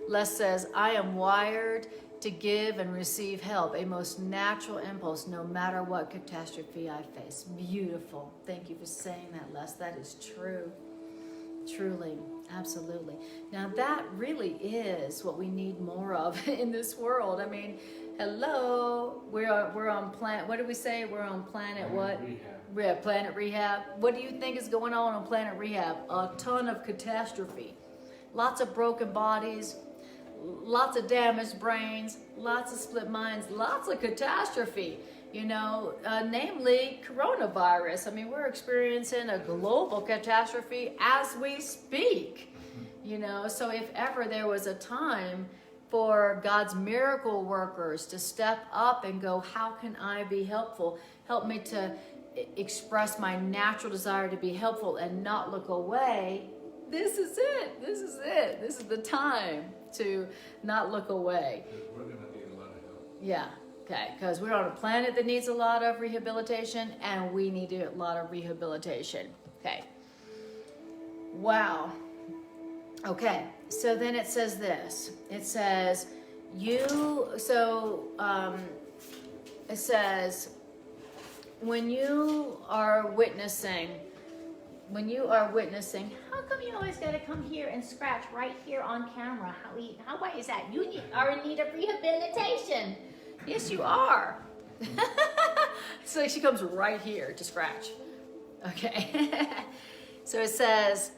Les says, I am wired to give and receive help, a most natural impulse, no matter what catastrophe I face. Beautiful. Thank you for saying that, Les. That is true. Truly, absolutely. Now that really is what we need more of in this world. I mean, hello, we're on planet. What did we say? We're on planet what? Rehab. We're at Planet Rehab. What do you think is going on Planet Rehab? A ton of catastrophe, lots of broken bodies, lots of damaged brains, lots of split minds, lots of catastrophe. You know, namely coronavirus. I mean, we're experiencing a global catastrophe as we speak. You know, so if ever there was a time for God's miracle workers to step up and go, how can I be helpful? Help me to express my natural desire to be helpful and not look away. This is it. This is it. This is the time to not look away. We're going to need a lot of help. Yeah. Okay, because we're on a planet that needs a lot of rehabilitation, and we need a lot of rehabilitation. Okay. Wow. Okay, so then it says this. It says, it says, when you are witnessing, how come you always got to come here and scratch right here on camera? Why is that? You are in need of rehabilitation. Yes, you are. So she comes right here to scratch. Okay. So it says,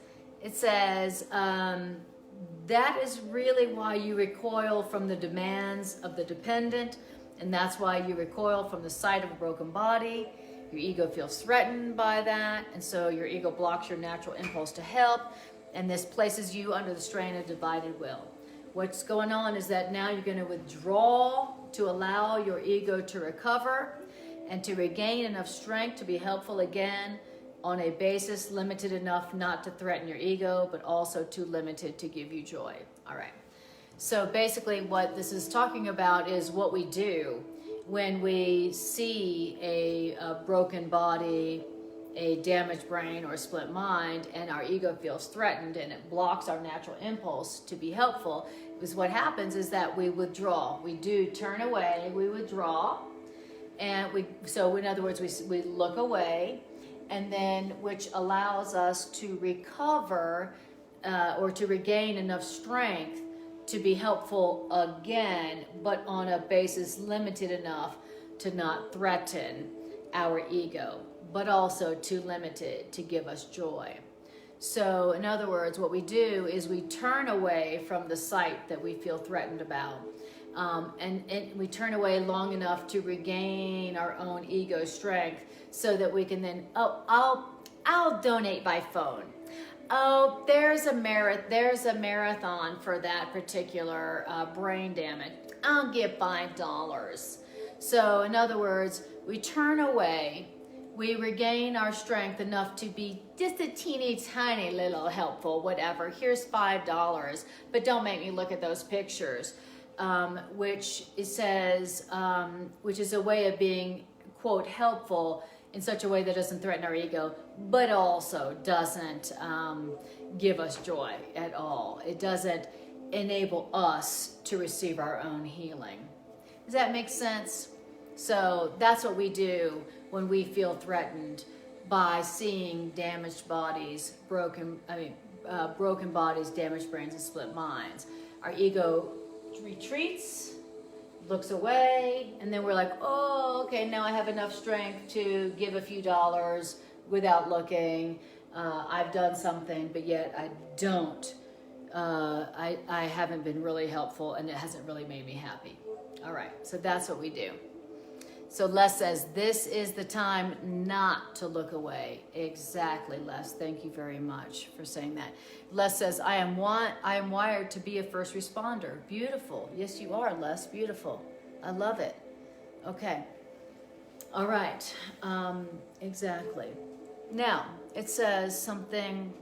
that is really why you recoil from the demands of the dependent, and that's why you recoil from the sight of a broken body. Your ego feels threatened by that, and so your ego blocks your natural impulse to help, and this places you under the strain of divided will. What's going on is that now you're going to withdraw to allow your ego to recover and to regain enough strength to be helpful again on a basis limited enough not to threaten your ego, but also too limited to give you joy. All right. So basically what this is talking about is what we do when we see a broken body, a damaged brain, or a split mind, and our ego feels threatened and it blocks our natural impulse to be helpful. Because what happens is that we withdraw. We do turn away, we withdraw, and so in other words, we look away, and then which allows us to recover or to regain enough strength to be helpful again, but on a basis limited enough to not threaten our ego, but also too limited to give us joy. So in other words, what we do is we turn away from the sight that we feel threatened about. And we turn away long enough to regain our own ego strength so that we can then, I'll donate by phone. Oh, there's a marathon for that particular brain damage. I'll give $5. So in other words, we turn away, we regain our strength enough to be just a teeny tiny little helpful, whatever. Here's $5, but don't make me look at those pictures. Which it says, which is a way of being, quote, helpful in such a way that doesn't threaten our ego, but also doesn't give us joy at all. It doesn't enable us to receive our own healing. Does that make sense? So that's what we do when we feel threatened by seeing damaged bodies, broken bodies, damaged brains, and split minds. Our ego retreats, looks away, and then we're like, oh, okay, now I have enough strength to give a few dollars without looking. I've done something, but yet I don't. I haven't been really helpful, and it hasn't really made me happy. All right, so that's what we do. So Les says, this is the time not to look away. Exactly, Les. Thank you very much for saying that. Les says, I am wired to be a first responder. Beautiful. Yes, you are, Les. Beautiful. I love it. Okay. All right. Exactly. Now, it says something.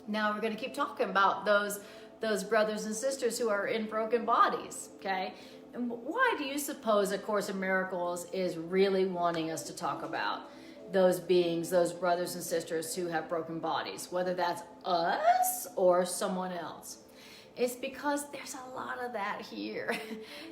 Now we're going to keep talking about those brothers and sisters who are in broken bodies, okay? And why do you suppose A Course in Miracles is really wanting us to talk about those beings, those brothers and sisters who have broken bodies, whether that's us or someone else? It's because there's a lot of that here.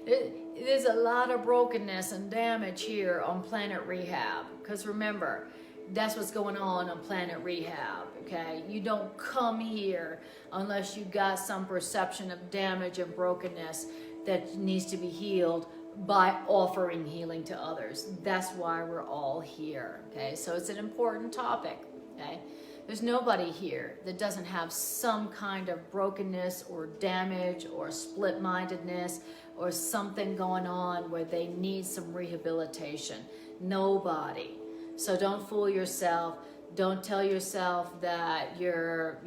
There's a lot of brokenness and damage here on Planet Rehab. Because remember, that's what's going on Planet Rehab, okay? You don't come here unless you got some perception of damage and brokenness that needs to be healed by offering healing to others. That's why we're all here, okay? So it's an important topic, okay? There's nobody here that doesn't have some kind of brokenness or damage or split-mindedness or something going on where they need some rehabilitation. Nobody. So don't fool yourself. Don't tell yourself that you're,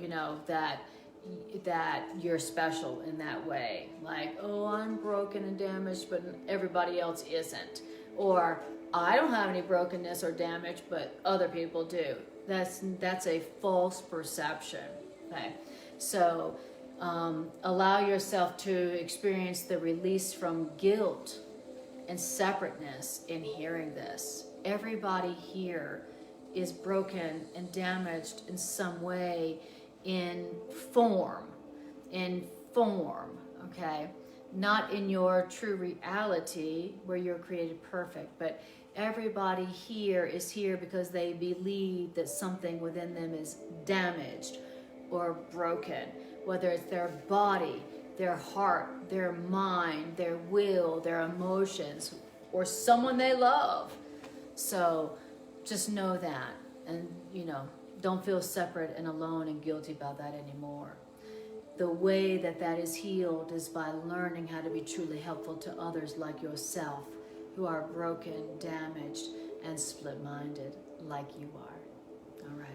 that you're special in that way. Like, oh, I'm broken and damaged, but everybody else isn't. Or, I don't have any brokenness or damage, but other people do. That's a false perception. Okay? So, allow yourself to experience the release from guilt and separateness in hearing this. Everybody here is broken and damaged in some way, in form, okay? Not in your true reality where you're created perfect, but everybody here is here because they believe that something within them is damaged or broken, whether it's their body, their heart, their mind, their will, their emotions, or someone they love. So just know that, and don't feel separate and alone and guilty about that anymore. The way that is healed is by learning how to be truly helpful to others like yourself who are broken, damaged, and split-minded like you are. All right.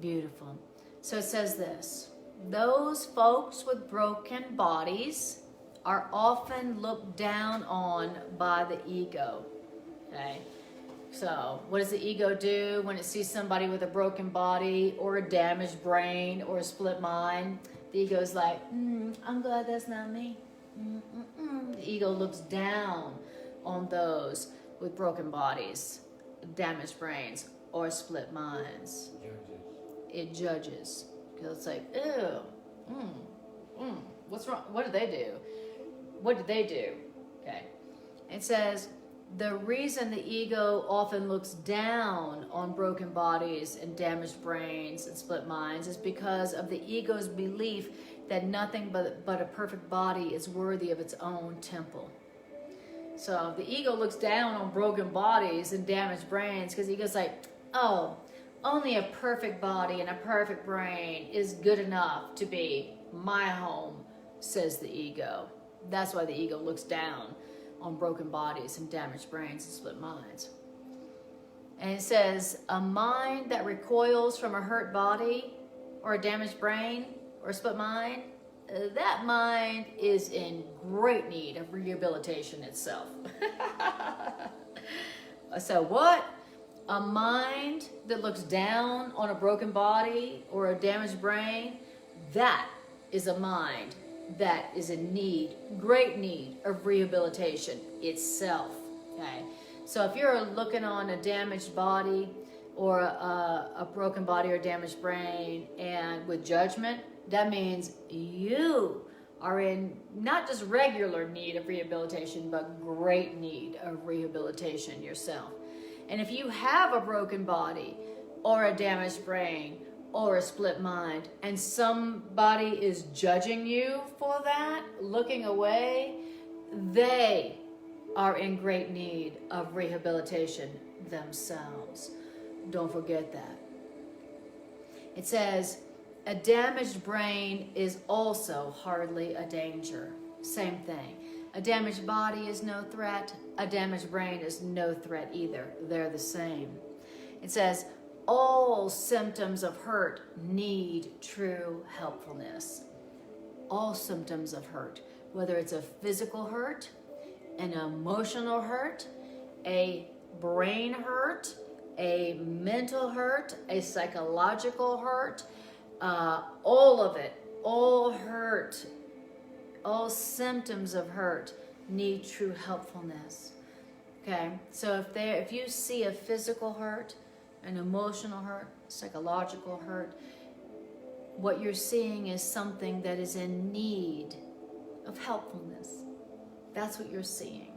Beautiful. So it says this. those folks with broken bodies are often looked down on by the ego. Okay? So, what does the ego do when it sees somebody with a broken body or a damaged brain or a split mind? The ego's like, I'm glad that's not me. The ego looks down on those with broken bodies, damaged brains, or split minds. It judges. Because it's like, ew, what's wrong? What did they do? What did they do? Okay. It says, the reason the ego often looks down on broken bodies and damaged brains and split minds is because of the ego's belief that nothing but a perfect body is worthy of its own temple. So the ego looks down on broken bodies and damaged brains because the ego's like, oh, only a perfect body and a perfect brain is good enough to be my home, says the ego. That's why the ego looks down on broken bodies and damaged brains and split minds. And it says, a mind that recoils from a hurt body or a damaged brain or a split mind, that mind is in great need of rehabilitation itself. So what? A mind that looks down on a broken body or a damaged brain, that is a mind that is in need, great need of rehabilitation itself. Okay, so if you're looking on a damaged body or a broken body or damaged brain and with judgment, that means you are in not just regular need of rehabilitation, but great need of rehabilitation yourself. And if you have a broken body or a damaged brain or a split mind, and somebody is judging you for that, looking away, they are in great need of rehabilitation themselves. Don't forget that. It says, a damaged brain is also hardly a danger. Same thing. A damaged body is no threat. A damaged brain is no threat either. They're the same. It says, all symptoms of hurt need true helpfulness. All symptoms of hurt, whether it's a physical hurt, an emotional hurt, a brain hurt, a mental hurt, a psychological hurt, all of it, all hurt, all symptoms of hurt need true helpfulness. Okay, so if you see a physical hurt, an emotional hurt, psychological hurt, what you're seeing is something that is in need of helpfulness. That's what you're seeing.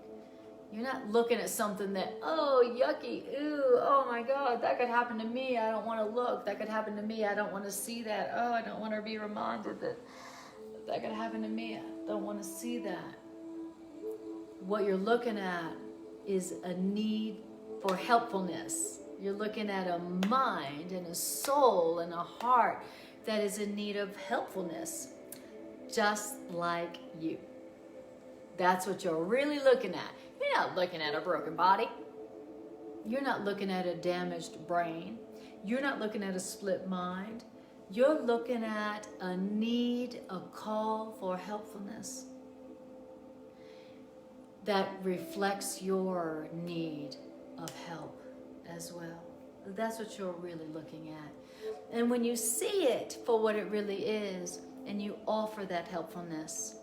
You're not looking at something that, oh, yucky, ooh, oh my God, that could happen to me. I don't want to look. That could happen to me. I don't want to see that. Oh, I don't want to be reminded that could happen to me. I don't want to see that. What you're looking at is a need for helpfulness. You're looking at a mind and a soul and a heart that is in need of helpfulness, just like you. That's what you're really looking at. You're not looking at a broken body. You're not looking at a damaged brain. You're not looking at a split mind. You're looking at a need, a call for helpfulness that reflects your need of help as well. That's what you're really looking at. And when you see it for what it really is, and you offer that helpfulness,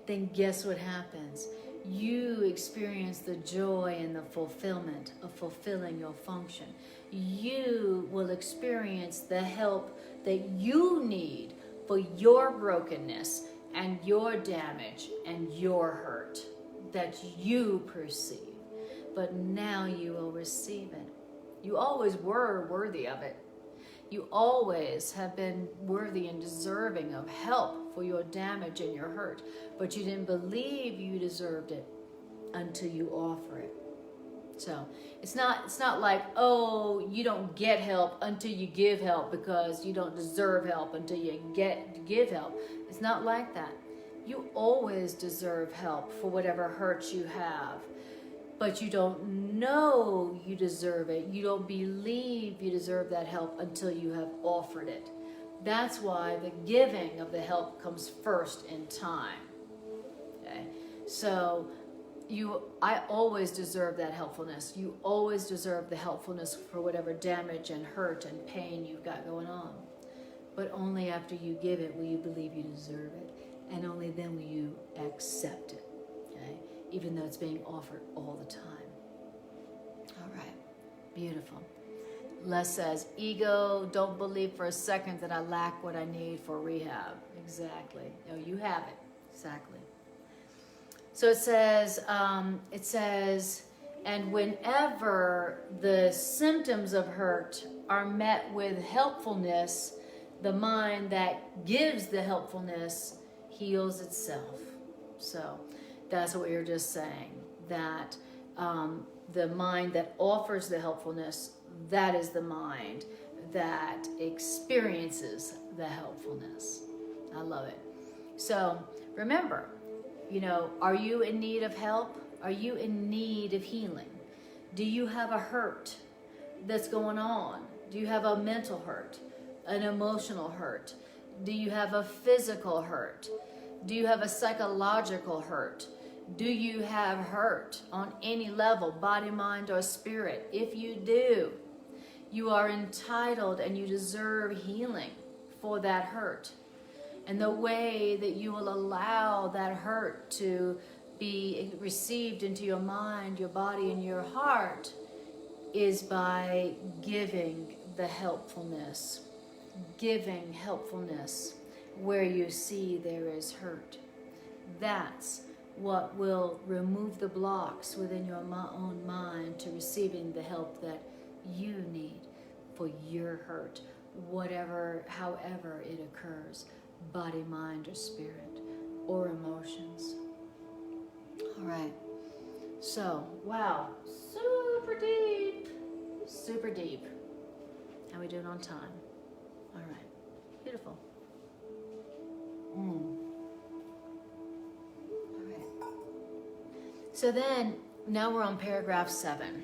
then guess what happens? You experience the joy and the fulfillment of fulfilling your function. You will experience the help that you need for your brokenness and your damage and your hurt that you perceive. But now you will receive it. You always were worthy of it. You always have been worthy and deserving of help for your damage and your hurt, but you didn't believe you deserved it until you offer it. So it's not like, oh, you don't get help until you give help because you don't deserve help until you give help. It's not like that. You always deserve help for whatever hurt you have, but you don't know you deserve it. You don't believe you deserve that help until you have offered it. That's why the giving of the help comes first in time. Okay? So I always deserve that helpfulness. You always deserve the helpfulness for whatever damage and hurt and pain you've got going on. But only after you give it will you believe you deserve it. And only then will you accept it. Okay? Even though it's being offered all the time. All right. Beautiful. Les says, ego, don't believe for a second that I lack what I need for rehab. Exactly. No, you have it. Exactly. So it says, and whenever the symptoms of hurt are met with helpfulness, the mind that gives the helpfulness heals itself. So that's what you're just saying, that the mind that offers the helpfulness, that is the mind that experiences the helpfulness. I love it. So remember, are you in need of help? Are you in need of healing? Do you have a hurt that's going on? Do you have a mental hurt, an emotional hurt? Do you have a physical hurt? Do you have a psychological hurt? Do you have hurt on any level, body, mind, or spirit? If you do, you are entitled and you deserve healing for that hurt. And the way that you will allow that hurt to be received into your mind, your body, and your heart is by giving the helpfulness. Giving helpfulness where you see there is hurt. That's what will remove the blocks within your own mind to receiving the help that you need for your hurt, however it occurs, body, mind, or spirit, or emotions. All right. So, wow, super deep, super deep. How we doing on time? All right, beautiful. All right. So then, now we're on paragraph 7.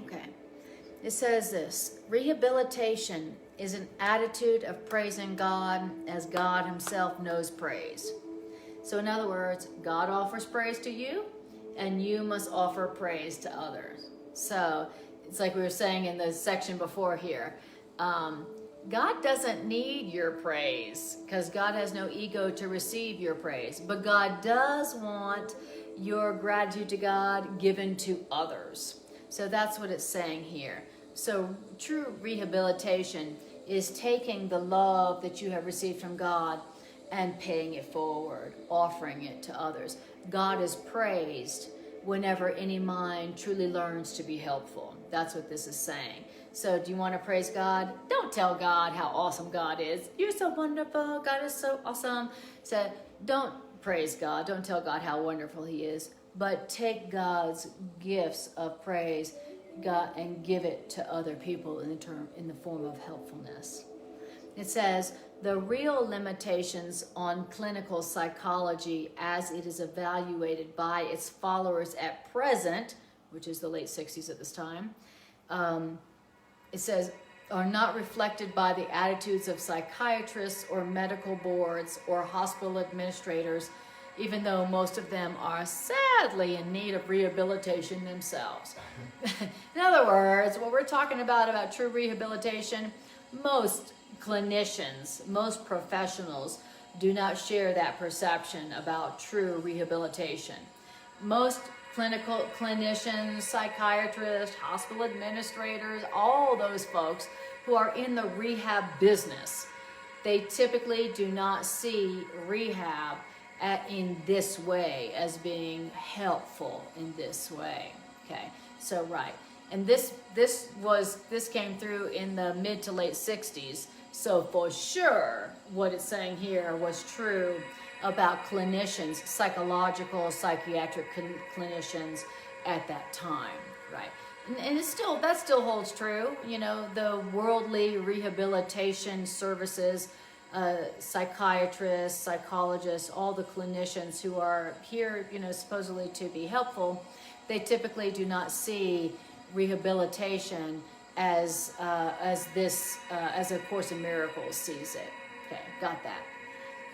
Okay. It says this: rehabilitation is an attitude of praising God as God himself knows praise. So in other words, God offers praise to you, and you must offer praise to others. So it's like we were saying in the section before here. God doesn't need your praise because God has no ego to receive your praise. But God does want your gratitude to God given to others. So that's what it's saying here. So true rehabilitation is taking the love that you have received from God and paying it forward, offering it to others. God is praised whenever any mind truly learns to be helpful. That's what this is saying. So do you want to praise God? Don't tell God how awesome God is. You're so wonderful. God is so awesome. So don't praise God. Don't tell God how wonderful he is. But take God's gifts of praise God and give it to other people in the form of helpfulness. It says, the real limitations on clinical psychology as it is evaluated by its followers at present, which is the late 60s at this time, it says, are not reflected by the attitudes of psychiatrists or medical boards or hospital administrators, even though most of them are sadly in need of rehabilitation themselves. In other words, what we're talking about true rehabilitation, most clinicians, most professionals do not share that perception about true rehabilitation. Most clinical clinicians, psychiatrists, hospital administrators, all those folks who are in the rehab business, they typically do not see rehab in this way as being helpful in this way. Okay, so right. And this came through in the mid to late 60s. So for sure, what it's saying here was true about clinicians, psychological, psychiatric clinicians at that time, right? And that still holds true. The worldly rehabilitation services, psychiatrists, psychologists, all the clinicians who are here, supposedly to be helpful, they typically do not see rehabilitation as A Course in Miracles sees it. Okay, got that.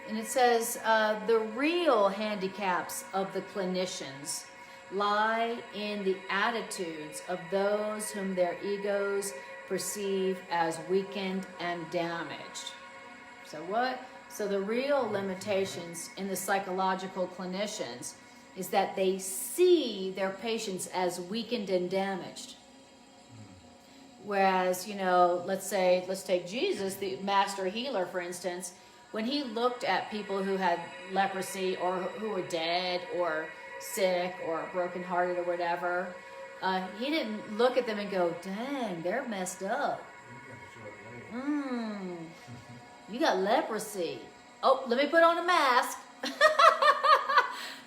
And it says, the real handicaps of the clinicians lie in the attitudes of those whom their egos perceive as weakened and damaged. So what? So the real limitations in the psychological clinicians is that they see their patients as weakened and damaged. Whereas, let's take Jesus, the master healer, for instance, when he looked at people who had leprosy or who were dead or sick or brokenhearted or whatever, he didn't look at them and go, dang, they're messed up. You got leprosy. Oh, let me put on a mask.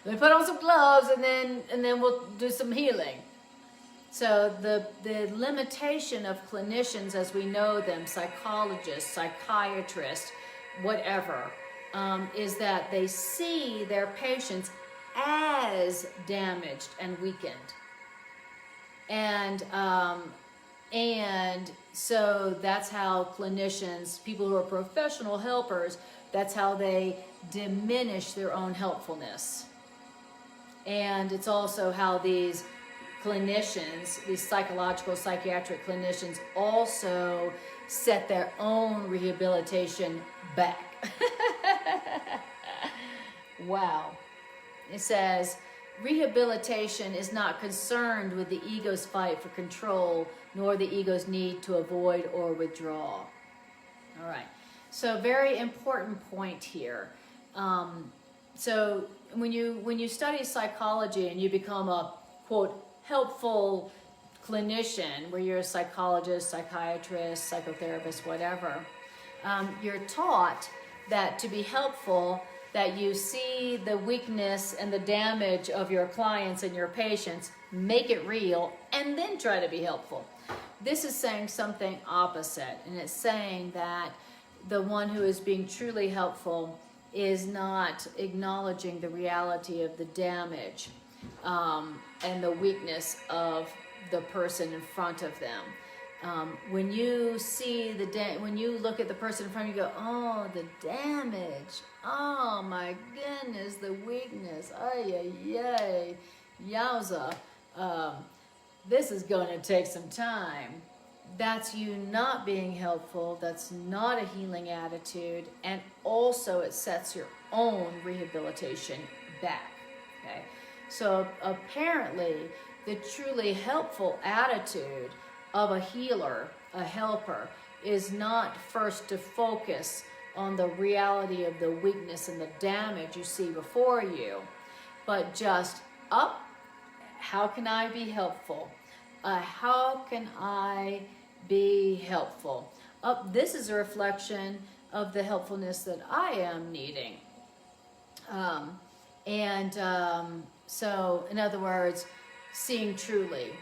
Let me put on some gloves and then we'll do some healing. So the limitation of clinicians as we know them, psychologists, psychiatrists, whatever, is that they see their patients as damaged and weakened. And so that's how clinicians, people who are professional helpers, that's how they diminish their own helpfulness. And it's also how these clinicians, these psychological, psychiatric clinicians, also set their own rehabilitation back. Wow. It says, rehabilitation is not concerned with the ego's fight for control, nor the ego's need to avoid or withdraw. All right. So very important point here. So when you study psychology and you become a, quote, helpful clinician, where you're a psychologist, psychiatrist, psychotherapist, whatever, you're taught that to be helpful, that you see the weakness and the damage of your clients and your patients, make it real, and then try to be helpful. This is saying something opposite, and it's saying that the one who is being truly helpful is not acknowledging the reality of the damage and the weakness of the person in front of them. When you see when you look at the person in front of you, go, oh, the damage. Oh my goodness, the weakness. Ay, ay, ay, yowza. This is going to take some time. That's you not being helpful. That's not a healing attitude. And also it sets your own rehabilitation back. Okay. So apparently the truly helpful attitude of a healer, a helper, is not first to focus on the reality of the weakness and the damage you see before you, but just how can I be helpful? How can I be helpful? This is a reflection of the helpfulness that I am needing. So in other words, seeing truly,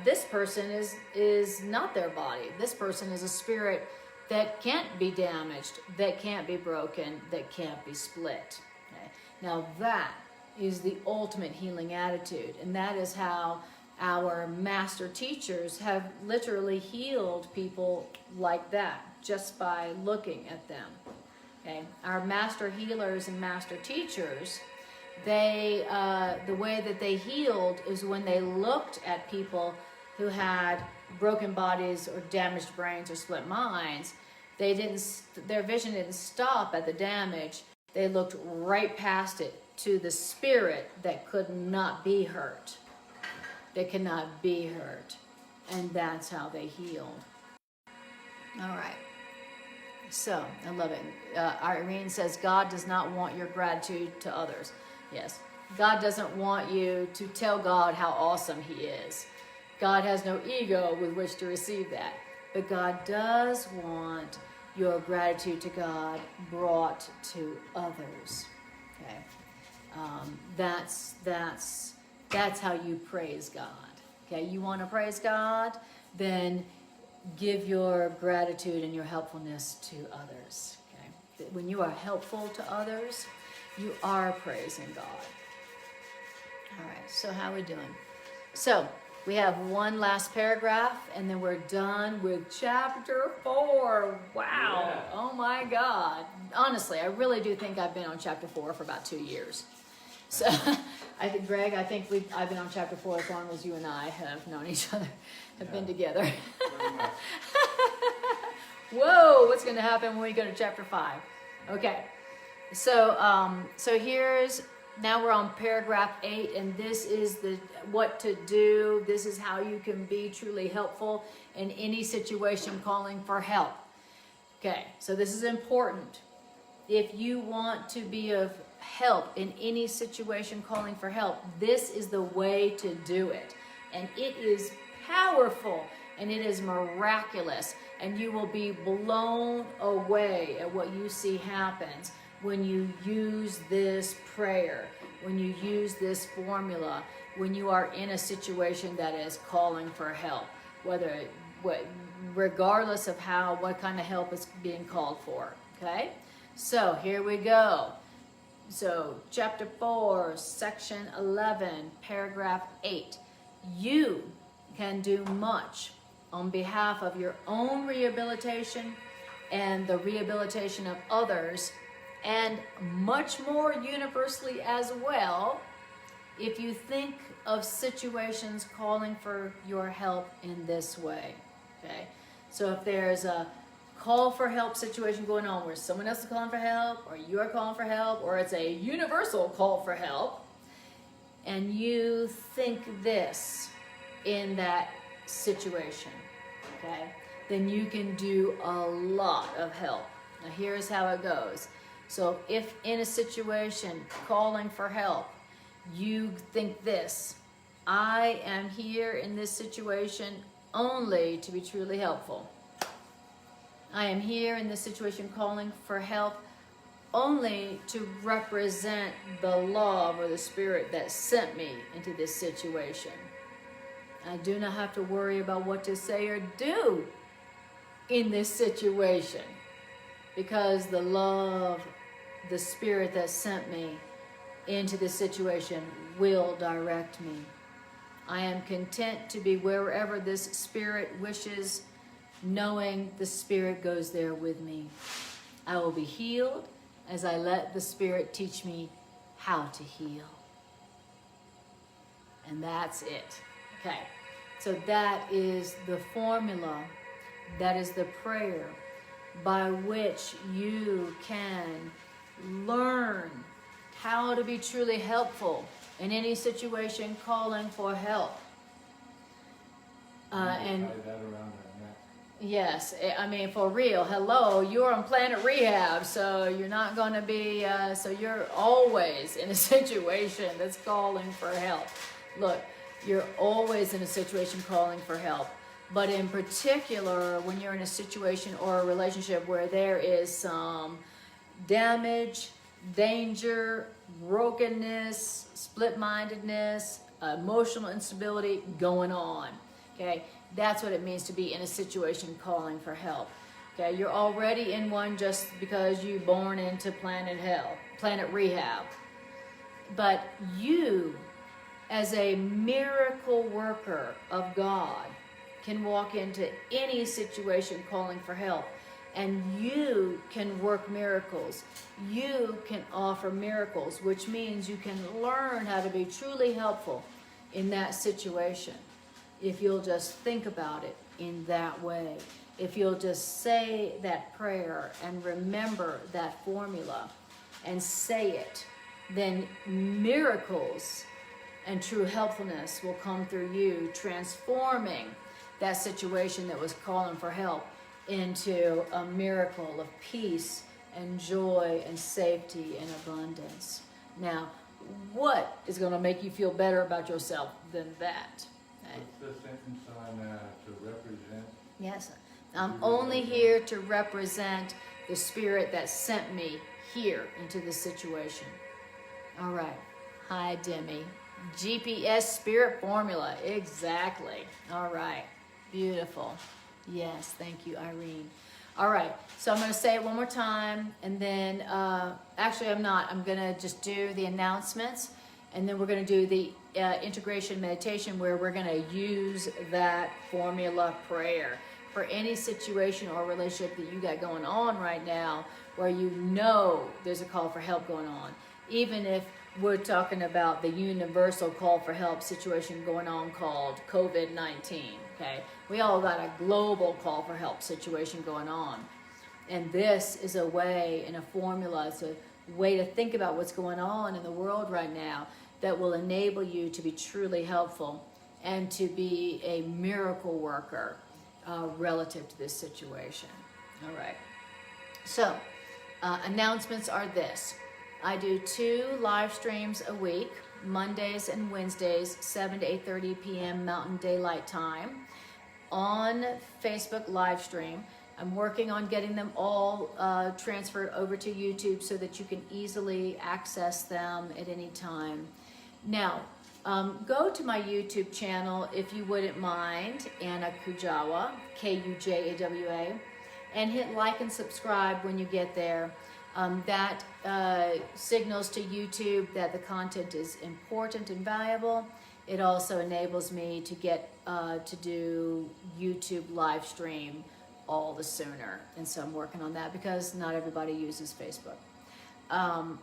this person is not their body. This person is a spirit that can't be damaged, that can't be broken, that can't be split. Okay? Now that is the ultimate healing attitude, and that is how our master teachers have literally healed people like that, just by looking at them. Okay? Our master healers and master teachers, they the way that they healed is when they looked at people who had broken bodies or damaged brains or split minds. Their vision didn't stop at the damage. They looked right past it to the spirit that could not be hurt. That cannot be hurt. And that's how they healed. All right. So, I love it. Irene says, God does not want your gratitude to others. Yes. God doesn't want you to tell God how awesome He is. God has no ego with which to receive that. But God does want your gratitude to God brought to others. Okay. That's how you praise God. Okay. You want to praise God? Then give your gratitude and your helpfulness to others. Okay. When you are helpful to others, you are praising God. All right, so how are we doing? So, We have one last paragraph, and then we're done with chapter 4. Wow. Yeah. Oh my God. Honestly, I really do think I've been on chapter 4 for about 2 years. So, I think, Greg, I've been on chapter 4 as long as you and I have known each other, have been together. Pretty much. Whoa, what's going to happen when we go to chapter 5? Okay. So, now we're on paragraph 8, and this is what to do. This is how you can be truly helpful in any situation calling for help. Okay, so this is important. If you want to be of help in any situation calling for help, this is the way to do it. And it is powerful, and it is miraculous, and you will be blown away at what you see happens when you use this prayer, when you use this formula, when you are in a situation that is calling for help, regardless of what kind of help is being called for. Okay, so here we go. So chapter 4, section 11, paragraph 8. You can do much on behalf of your own rehabilitation and the rehabilitation of others, and much more universally as well, if you think of situations calling for your help in this way. Okay, so if there's a call for help situation going on where someone else is calling for help, or you are calling for help, or it's a universal call for help, and you think this in that situation, okay, then you can do a lot of help. Now here's how it goes. So if in a situation calling for help, you think this: I am here in this situation only to be truly helpful. I am here in this situation calling for help only to represent the love or the spirit that sent me into this situation. I do not have to worry about what to say or do in this situation, because the love, the spirit that sent me into this situation will direct me. I am content to be wherever this spirit wishes, knowing the spirit goes there with me. I will be healed as I let the spirit teach me how to heal. And that's it. Okay, so that is the formula, that is the prayer by which you can learn how to be truly helpful in any situation calling for help. And Tie that around their neck. yes, I mean, for real, hello, you're on Planet Rehab, so you're not going to be, so you're always in a situation that's calling for help. Look, you're always in a situation calling for help. But in particular, when you're in a situation or a relationship where there is some damage, danger, brokenness, split-mindedness, emotional instability going on, okay? That's what it means to be in a situation calling for help. Okay, you're already in one just because you're born into Planet Rehab. But you, as a miracle worker of God, can walk into any situation calling for help, and you can work miracles. You can offer miracles, which means you can learn how to be truly helpful in that situation. If you'll just think about it in that way, if you'll just say that prayer and remember that formula and say it, then miracles and true helpfulness will come through you, transforming that situation that was calling for help into a miracle of peace and joy and safety and abundance. Now, what is going to make you feel better about yourself than that? What's the sentence on to represent? Yes, I'm only here to represent the spirit that sent me here into this situation. All right. Hi, Demi. GPS spirit formula. Exactly. All right. Beautiful. Yes, thank you, Irene. All right, so I'm going to say it one more time, and then, actually I'm not. I'm going to just do the announcements, and then we're going to do the integration meditation where we're going to use that formula prayer for any situation or relationship that you got going on right now, where you know there's a call for help going on. Even if we're talking about the universal call for help situation going on called COVID-19, okay? We all got a global call for help situation going on. And this is a way and a formula, it's a way to think about what's going on in the world right now that will enable you to be truly helpful and to be a miracle worker relative to this situation. All right. So, announcements are this. I do 2 live streams a week, Mondays and Wednesdays, 7 to 8:30 p.m. Mountain Daylight Time on Facebook live stream. I'm working on getting them all transferred over to YouTube so that you can easily access them at any time. Now, go to my YouTube channel, if you wouldn't mind, Anna Kujawa, Kujawa, and hit like and subscribe when you get there. That signals to YouTube that the content is important and valuable. It also enables me to get to do YouTube live stream all the sooner. And so I'm working on that because not everybody uses Facebook.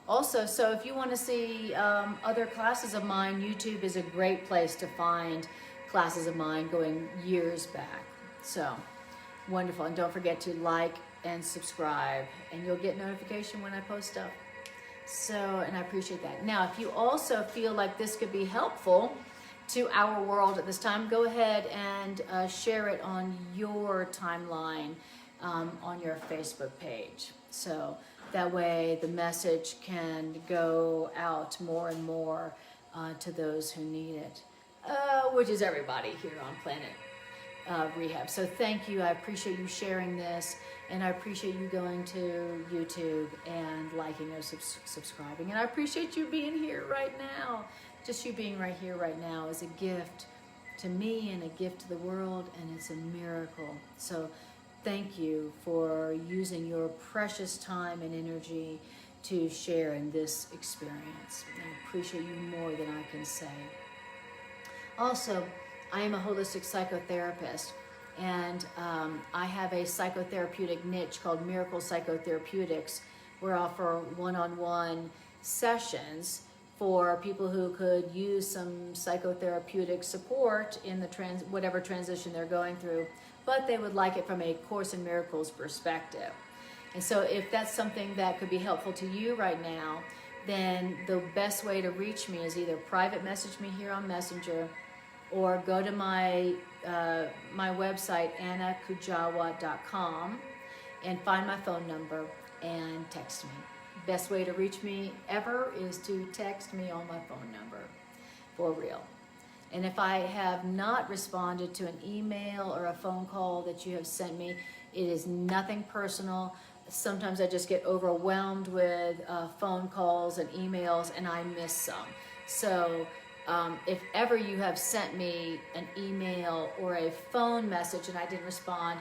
Also, so if you want to see other classes of mine, YouTube is a great place to find classes of mine going years back. So wonderful. And don't forget to like and subscribe, and you'll get notification when I post stuff. So, and I appreciate that. Now, if you also feel like this could be helpful to our world at this time, go ahead and share it on your timeline on your Facebook page. So that way the message can go out more and more to those who need it, which is everybody here on planet Rehab. So thank you. I appreciate you sharing this, and I appreciate you going to YouTube and liking or subscribing. And I appreciate you being here right now. Just you being right here right now is a gift to me and a gift to the world, and it's a miracle. So thank you for using your precious time and energy to share in this experience. I appreciate you more than I can say. Also, I am a holistic psychotherapist, and I have a psychotherapeutic niche called Miracle Psychotherapeutics, where I offer one-on-one sessions for people who could use some psychotherapeutic support in the whatever transition they're going through, but they would like it from a Course in Miracles perspective. And so if that's something that could be helpful to you right now, then the best way to reach me is either private message me here on Messenger, or go to my website, annakujawa.com, and find my phone number and text me. Best way to reach me ever is to text me on my phone number, for real. And if I have not responded to an email or a phone call that you have sent me, it is nothing personal. Sometimes I just get overwhelmed with phone calls and emails, and I miss some. So if ever you have sent me an email or a phone message and I didn't respond,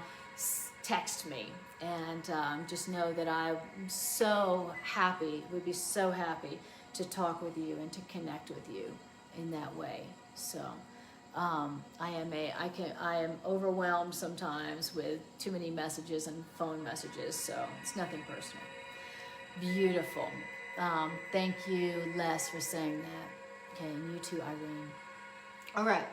text me. And just know that I'm so happy, would be so happy to talk with you and to connect with you in that way. So I am overwhelmed sometimes with too many messages and phone messages, so it's nothing personal. Beautiful. Thank you, Les, for saying that. Okay, and you too, Irene. All right.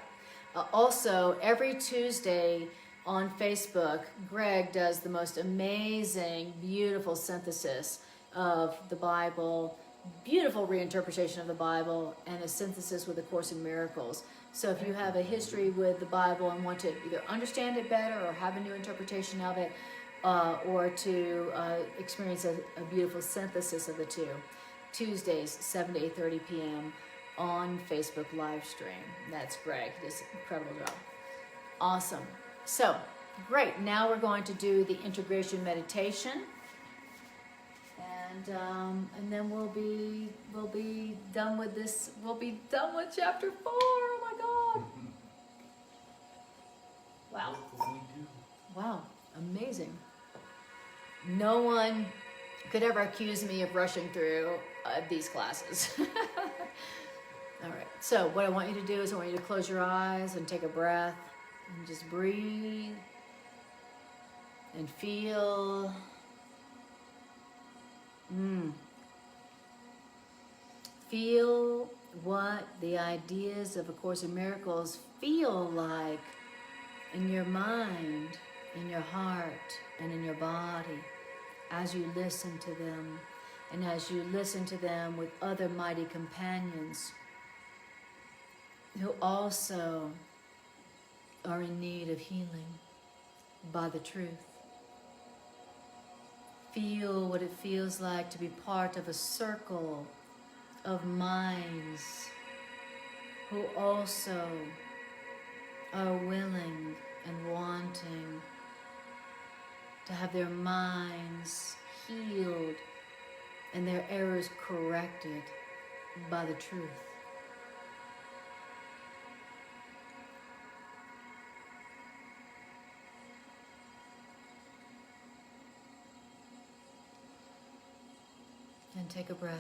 Also, every Tuesday on Facebook, Greg does the most amazing, beautiful synthesis of the Bible, beautiful reinterpretation of the Bible, and a synthesis with A Course in Miracles. So if you have a history with the Bible and want to either understand it better or have a new interpretation of it, or to experience a beautiful synthesis of the two, Tuesdays, 7 to 8:30 p.m. on Facebook live stream. That's Greg. He does an incredible job. Awesome. So, great. Now we're going to do the integration meditation, and then we'll be done with this. We'll be done with chapter 4. Oh my God! Wow. Wow. Amazing. No one could ever accuse me of rushing through these classes. All right, so what I want you to do is I want you to close your eyes and take a breath and just breathe and feel. Feel what the ideas of A Course in Miracles feel like in your mind, in your heart, and in your body as you listen to them, and as you listen to them with other mighty companions who also are in need of healing by the truth. Feel what it feels like to be part of a circle of minds who also are willing and wanting to have their minds healed and their errors corrected by the truth. And take a breath.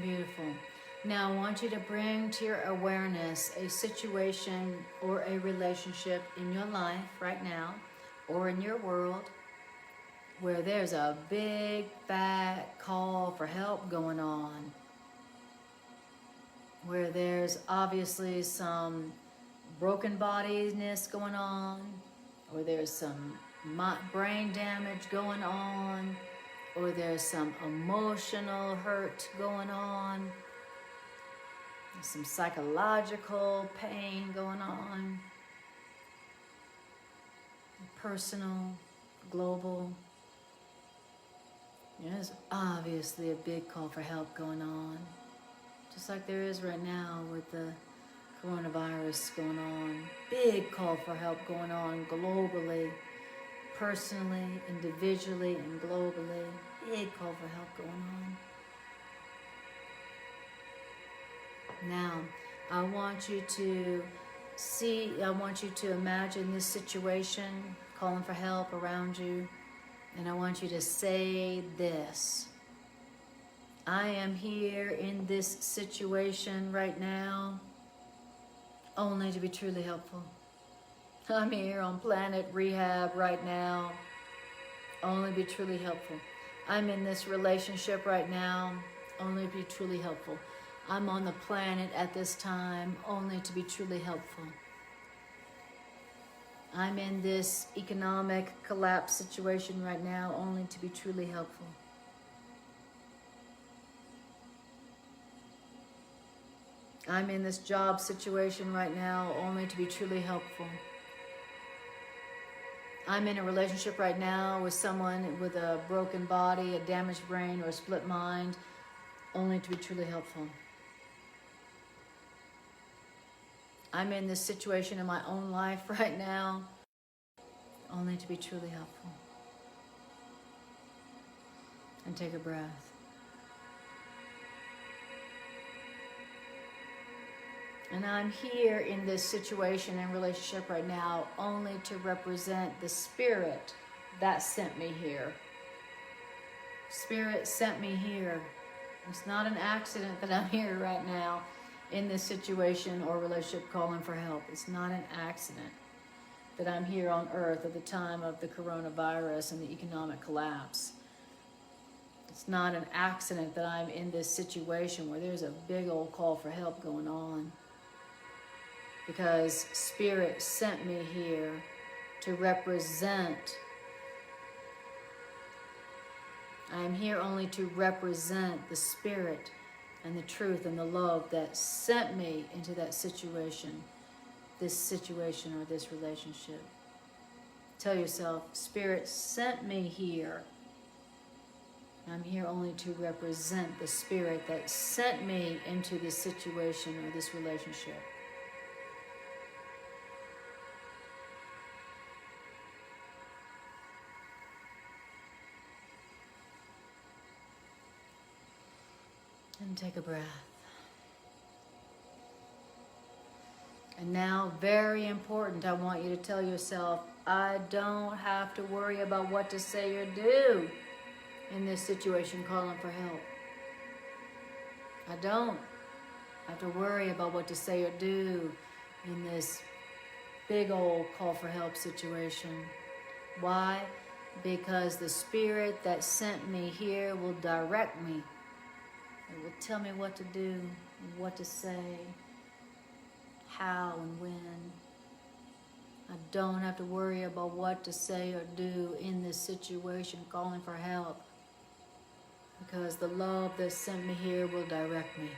Beautiful. Now I want you to bring to your awareness a situation or a relationship in your life right now or in your world where there's a big fat call for help going on, where there's obviously some broken bodiness going on, or there's some brain damage going on, or there's some emotional hurt going on, some psychological pain going on, personal, global. There's obviously a big call for help going on, just like there is right now with the coronavirus going on. Big call for help going on globally, personally, individually, and globally. Big call for help going on. Now, I want you to imagine this situation calling for help around you, and I want you to say this: I am here in this situation right now only to be truly helpful. I'm here on planet Rehab right now only to be truly helpful. I'm in this relationship right now only to be truly helpful. I'm on the planet at this time only to be truly helpful. I'm in this economic collapse situation right now only to be truly helpful. I'm in this job situation right now only to be truly helpful. I'm in a relationship right now with someone with a broken body, a damaged brain, or a split mind only to be truly helpful. I'm in this situation in my own life right now only to be truly helpful. And take a breath. And I'm here in this situation and relationship right now only to represent the Spirit that sent me here. Spirit sent me here. It's not an accident that I'm here right now in this situation or relationship calling for help. It's not an accident that I'm here on earth at the time of the coronavirus and the economic collapse. It's not an accident that I'm in this situation where there's a big old call for help going on. Because Spirit sent me here to represent. I am here only to represent the Spirit and the truth and the love that sent me into that situation, this situation or this relationship. Tell yourself, Spirit sent me here. I'm here only to represent the Spirit that sent me into this situation or this relationship. And take a breath. And now, very important, I want you to tell yourself, I don't have to worry about what to say or do in this situation calling for help. I don't have to worry about what to say or do in this big old call for help situation. Why? Because the Spirit that sent me here will direct me. It will tell me what to do, what to say, how and when. I don't have to worry about what to say or do in this situation calling for help, because the love that sent me here will direct me.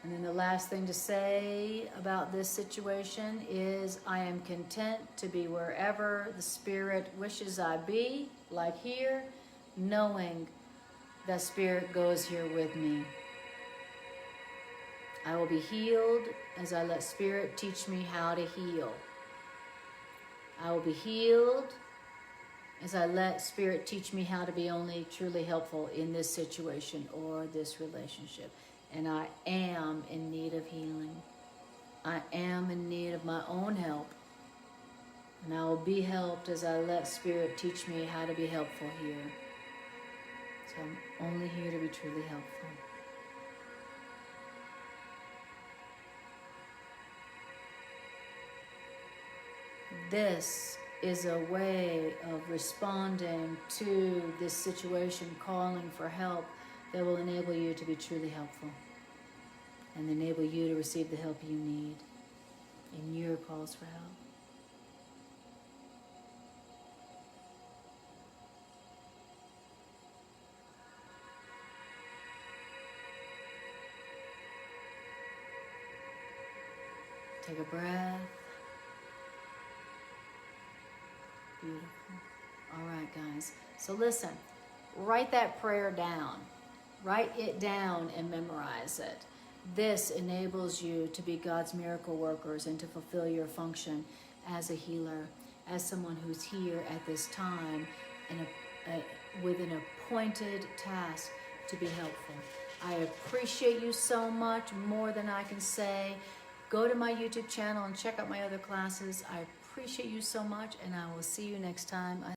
And then the last thing to say about this situation is I am content to be wherever the Spirit wishes I be, like here, knowing that Spirit goes here with me. I will be healed as I let Spirit teach me how to heal. I will be healed as I let Spirit teach me how to be only truly helpful in this situation or this relationship. And I am in need of healing. I am in need of my own help. And I will be helped as I let Spirit teach me how to be helpful here. So I'm only here to be truly helpful. This is a way of responding to this situation calling for help that will enable you to be truly helpful and enable you to receive the help you need in your calls for help. Take a breath. Beautiful. All right, guys. So listen, write that prayer down. Write it down and memorize it. This enables you to be God's miracle workers and to fulfill your function as a healer, as someone who's here at this time with an appointed task to be helpful. I appreciate you so much, more than I can say. Go to my YouTube channel and check out my other classes. I appreciate you so much, and I will see you next time.